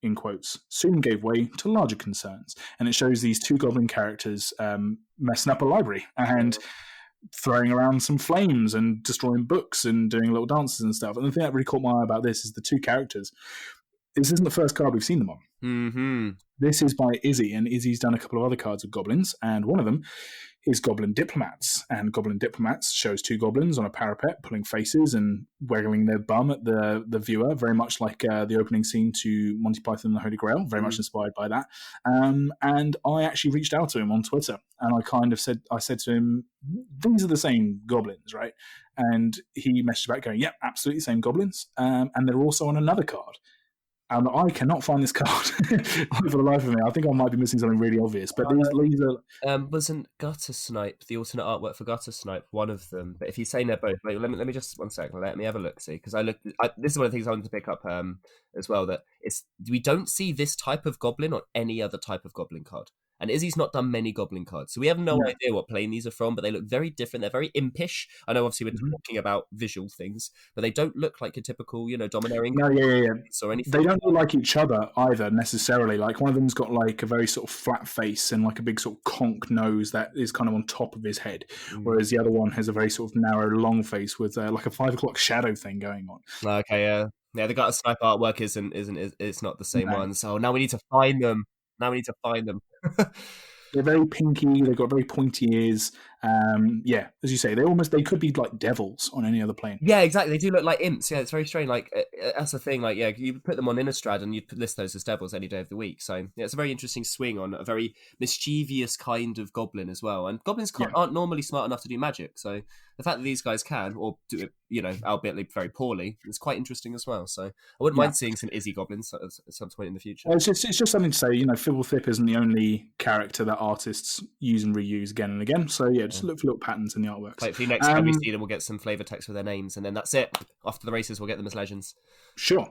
in quotes, "soon gave way to larger concerns." And it shows these 2 goblin characters messing up a library and throwing around some flames and destroying books and doing little dances and stuff. And the thing that really caught my eye about this is the 2 characters. This isn't the first card we've seen them on. Mm-hmm. This is by Izzy, and Izzy's done a couple of other cards of goblins, and one of them is Goblin Diplomats. And Goblin Diplomats shows 2 goblins on a parapet pulling faces and waggling their bum at the viewer, very much like the opening scene to Monty Python and the Holy Grail, very much inspired by that. And I actually reached out to him on Twitter, and I said to him, "These are the same goblins, right?" And he messaged back going, "Yep, absolutely same goblins. And they're also on another card." And I cannot find this card for the life of me. I think I might be missing something really obvious. But these are... wasn't Gutter Snipe, the alternate artwork for Gutter Snipe, one of them? But if you're saying they're both, wait, let me just 1 second. Let me have a look, see, because this is one of the things I wanted to pick up as well. That we don't see this type of goblin on any other type of goblin card. And Izzy's not done many goblin cards, so we have no idea what plane these are from, but they look very different. They're very impish. I know, obviously, we're talking about visual things, but they don't look like a typical, domineering or anything. They don't look like each other either, necessarily. Like, one of them's got, like, a very sort of flat face and, like, a big sort of conch nose that is kind of on top of his head, whereas the other one has a very sort of narrow, long face with, like, a 5 o'clock shadow thing going on. Okay, yeah. Yeah, the Gutter Snipe artwork it's not the same one, so now we need to find them. They're very pinky. They've got very pointy ears. As you say, they could be like devils on any other plane. Yeah, exactly. They do look like imps. Yeah, it's very strange. Like, that's the thing. Like, yeah, you put them on Innistrad and you'd list those as devils any day of the week. So yeah, it's a very interesting swing on a very mischievous kind of goblin as well. And goblins aren't normally smart enough to do magic. So the fact that these guys can, or do it, albeit very poorly, is quite interesting as well. So I wouldn't mind seeing some Izzy goblins at some point in the future. Well, it's just something to say. Fibblethip isn't the only character that artists use and reuse again and again. So yeah, just look for little patterns in the artworks. Hopefully next time we see them, we'll get some flavour text with their names, and then that's it. After the races, we'll get them as legends. Sure.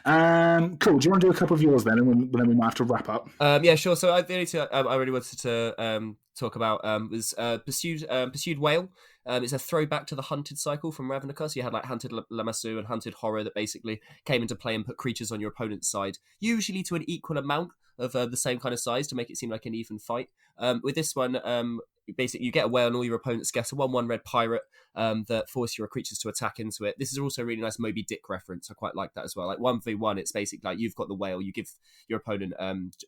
Cool. Do you want to do a couple of yours then, and then we might have to wrap up? Yeah, sure. So the only two I really wanted to talk about was Pursued Whale. It's a throwback to the Hunted cycle from Ravnica. So you had like Hunted Lamassu and Hunted Horror that basically came into play and put creatures on your opponent's side, usually to an equal amount of the same kind of size to make it seem like an even fight. With this one, basically you get a whale and all your opponents guess a 1/1 red pirate that force your creatures to attack into it. This is also a really nice Moby Dick reference. I quite like that as well. Like 1v1, it's basically like you've got the whale, you give your opponent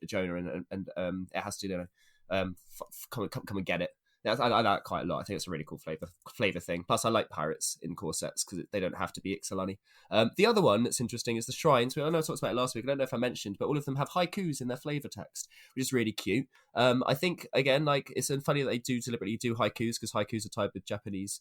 Jonah, and it has to come and get it. I like that quite a lot. I think it's a really cool flavor thing. Plus, I like pirates in core sets because they don't have to be Ixalani. The other one that's interesting is the shrines. I know I talked about it last week. I don't know if I mentioned, but all of them have haikus in their flavor text, which is really cute. I think, again, like, it's funny that they do deliberately do haikus because haikus are tied with Japanese,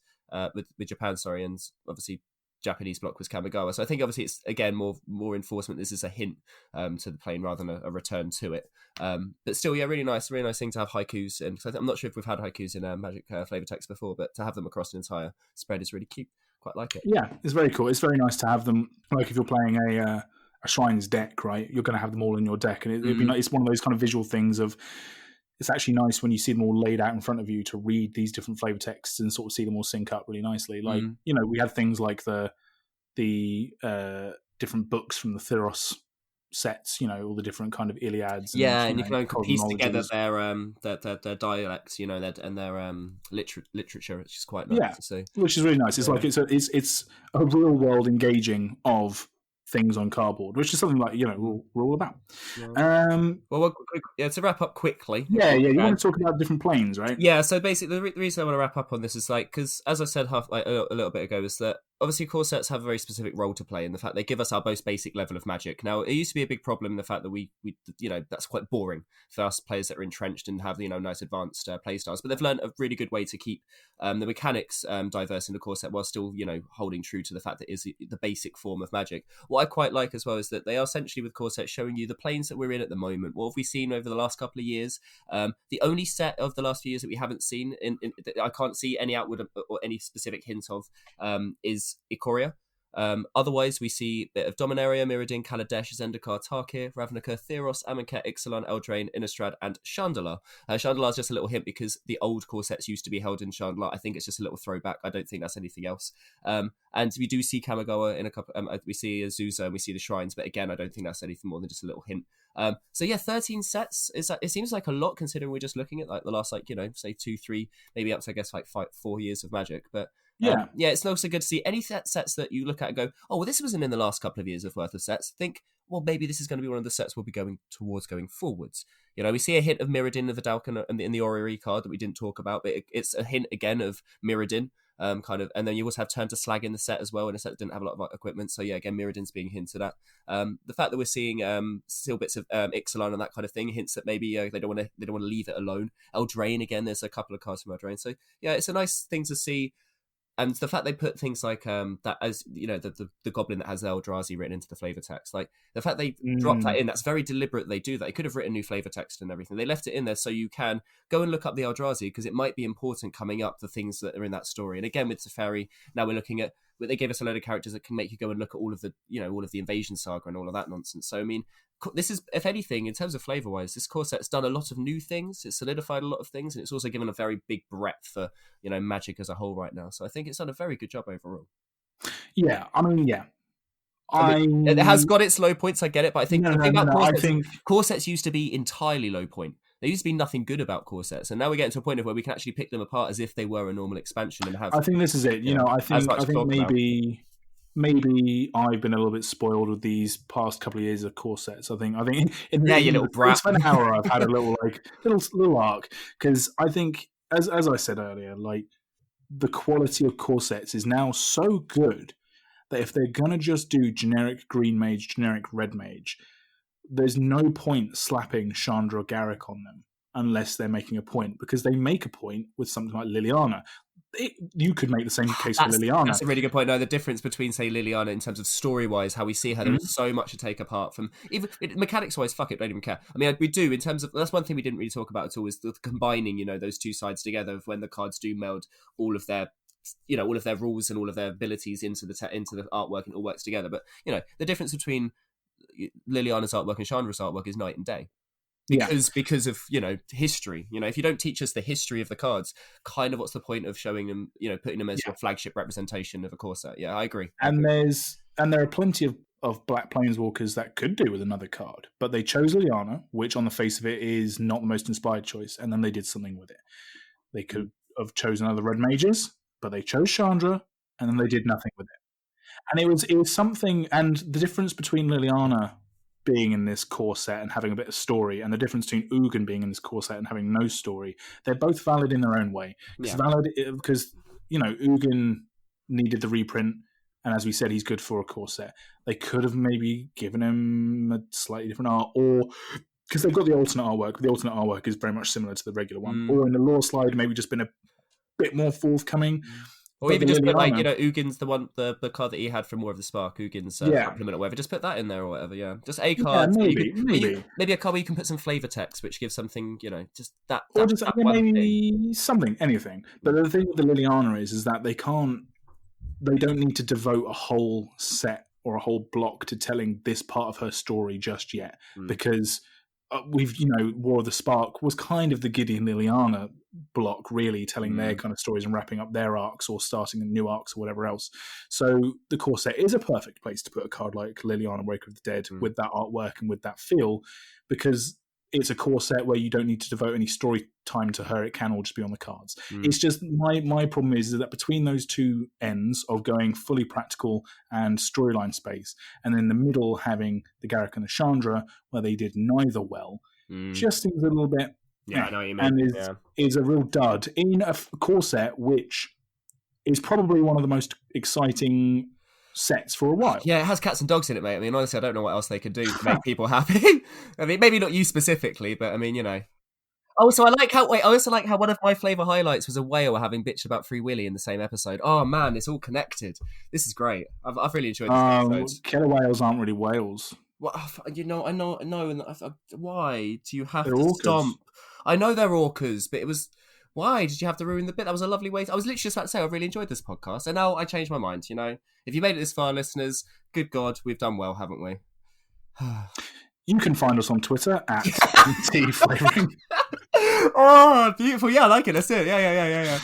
with Japan, sorry, and obviously Japanese block was Kamigawa. So I think obviously it's, again, more enforcement. This is a hint to the plane rather than a return to it. But still, yeah, really nice thing to have haikus. And I'm not sure if we've had haikus in Magic flavor text before, but to have them across an entire spread is really cute. Quite like it. Yeah, it's very cool. It's very nice to have them. Like if you're playing a Shrines deck, right, you're going to have them all in your deck. And it'd be nice. It's one of those kind of visual things of, it's actually nice when you see them all laid out in front of you to read these different flavor texts and sort of see them all sync up really nicely. Like, we had things like the different books from the Theros sets, all the different kind of Iliads Yeah, and and you can piece together cosmologies. their dialects, and their literature, which is quite nice Yeah, to see. which is really nice. It's like it's a real world engaging of things on cardboard, which is something like we're all about. Yeah. Well, to wrap up quickly. Yeah. You want to talk about different planes, right? Yeah, so basically, the reason I want to wrap up on this is because, as I said a little bit ago, is that obviously core sets have a very specific role to play in the fact they give us our most basic level of magic. Now, it used to be a big problem, the fact that we that's quite boring for us players that are entrenched and have nice advanced play styles. But they've learned a really good way to keep the mechanics diverse in the core set while still holding true to the fact that it is the basic form of magic. What I quite like as well is that they are essentially with core sets showing you the planes that we're in at the moment. What have we seen over the last couple of years? The only set of the last few years that we haven't seen, I can't see any outward or any specific hint of, is Ikoria. Otherwise, we see a bit of Dominaria, Mirrodin, Kaladesh, Zendikar, Tarkir, Ravnica, Theros, Amonkhet, Ixalan, Eldraine, Innistrad, and Chandala. Chandala is just a little hint because the old core sets used to be held in Chandala. I think it's just a little throwback. I don't think that's anything else. And we do see Kamigawa in a couple. We see Azusa and we see the shrines, but again, I don't think that's anything more than just a little hint. 13 sets it seems like a lot considering we're just looking at like the last say 2, 3, maybe up to I guess like 4 years of Magic, but it's also good to see any sets that you look at and go, oh well, this wasn't in the last couple of years of worth of sets. Think, well, maybe this is going to be one of the sets we'll be going towards going forwards. We see a hint of Mirrodin of the Dalkin in the Orrery card that we didn't talk about, but it's a hint again of Mirrodin. And then you also have Turn to Slag in the set as well, in a set that didn't have a lot of equipment. So yeah, again, Mirrodin's being hinted at. The fact that we're seeing still bits of Ixalan and that kind of thing hints that maybe they don't want to leave it alone. Eldraine again, there's a couple of cards from Eldraine. So yeah, it's a nice thing to see. And the fact they put things like that as the goblin that has Eldrazi written into the flavor text, like the fact they dropped that in, that's very deliberate. They do that. They could have written new flavor text and everything. They left it in there so you can go and look up the Eldrazi because it might be important coming up the things that are in that story. And again with Teferi, now we're looking at. They gave us a load of characters that can make you go and look at all of the invasion saga and all of that nonsense. So I mean, this is, if anything, in terms of flavor wise, this core set's done a lot of new things. It's solidified a lot of things, and it's also given a very big breadth for Magic as a whole right now. So I think it's done a very good job overall. Yeah, I mean, it has got its low points. I get it, but I think core sets used to be entirely low point. There used to be nothing good about core sets, and now we're getting to a point where we can actually pick them apart as if they were a normal expansion and have. I think this is it. I think maybe I've been a little bit spoiled with these past couple of years of core sets. I think you little brat. For an hour I've had a little arc because I think as I said earlier, like the quality of core sets is now so good that if they're gonna just do generic green mage, generic red mage, there's no point slapping Chandra or Garruk on them unless they're making a point, because they make a point with something like Liliana. You could make the same case for Liliana. That's a really good point. No, the difference between, say, Liliana in terms of story-wise, how we see her, there is so much to take apart from. Even mechanics-wise, fuck it, don't even care. I mean, we do in terms of, that's one thing we didn't really talk about at all, is the combining, those two sides together of when the cards do meld all of their rules and all of their abilities into the artwork, and it all works together. But the difference between Liliana's artwork and Chandra's artwork is night and day. Because of history. If you don't teach us the history of the cards, kind of what's the point of showing them, putting them as your flagship representation of a core set? Yeah, I agree. There are plenty of black planeswalkers that could do with another card, but they chose Liliana, which on the face of it is not the most inspired choice, and then they did something with it. They could have chosen other red mages, but they chose Chandra, and then they did nothing with it. And it was something, and the difference between Liliana being in this core set and having a bit of story, and the difference between Ugin being in this core set and having no story, they're both valid in their own way. It's valid because Ugin needed the reprint, and as we said, he's good for a core set. They could have maybe given him a slightly different art, or because they've got the alternate artwork, but the alternate artwork is very much similar to the regular one, or in the lore slide maybe just been a bit more forthcoming. Or even just put Ugin's the one, the card that he had from War of the Spark, Ugin's supplement or whatever. Just put that in there or whatever. Yeah, just a card. Yeah, maybe a card where you can put some flavor text, which gives something, just that. Or just maybe something, anything. But the thing with the Liliana is that they don't need to devote a whole set or a whole block to telling this part of her story just yet, because we've War of the Spark was kind of the Gideon Liliana block, really, telling their kind of stories and wrapping up their arcs or starting new arcs or whatever else. So the core set is a perfect place to put a card like Liliana, Wake of the Dead, with that artwork and with that feel, because it's a core set where you don't need to devote any story time to her. It can all just be on the cards. It's just my problem is that between those two ends of going fully practical and storyline space, and then the middle having the Garrick and the Chandra, where they did neither well, just seems a little bit... Yeah, I know what you mean. And is a real dud in a core set, which is probably one of the most exciting sets for a while. Yeah, it has cats and dogs in it, mate. I mean, honestly, I don't know what else they could do to make people happy. I mean, maybe not you specifically, but I mean, you know. Oh, so I also like how one of my Flavour highlights was a whale having bitched about Free Willy in the same episode. Oh man, it's all connected. This is great. I've really enjoyed this episode. Killer whales aren't really whales. Well, you know, I know. And why do you have They're to orcas. stomp? I know they're orcas, but it was... Why did you have to ruin the bit? That was a lovely way. I was literally just about to say I really enjoyed this podcast, and now I changed my mind. You know, if you made it this far, listeners, good God, we've done well, haven't we? You can find us on Twitter at mtflavouring. Oh, beautiful! Yeah, I like it. Let's do it. Yeah.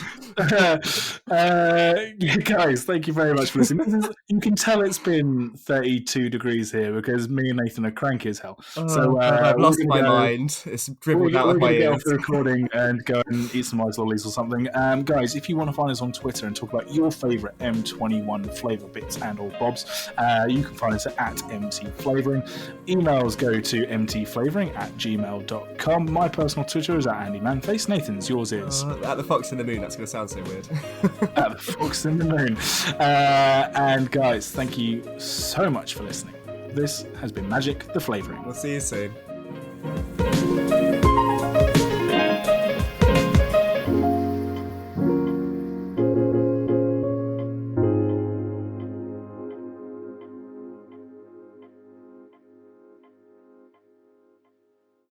Guys, thank you very much for listening. You can tell it's been 32 degrees here because me and Nathan are cranky as hell. So I've lost my mind. It's dribbled out of my We're going to get ears. off the recording and go and eat some ice lollies or something. Guys, if you want to find us on Twitter and talk about your favourite M21 flavour bits and or bobs, you can find us at mtflavouring. Emails go to mtflavouring@gmail.com. My personal Twitter is at Andy Manface. Nathan's, yours is At the Fox in the Moon. That's going to sound so weird. at the Fox in the Moon. And guys, thank you so much for listening. This has been Magic the Flavouring. We'll see you soon.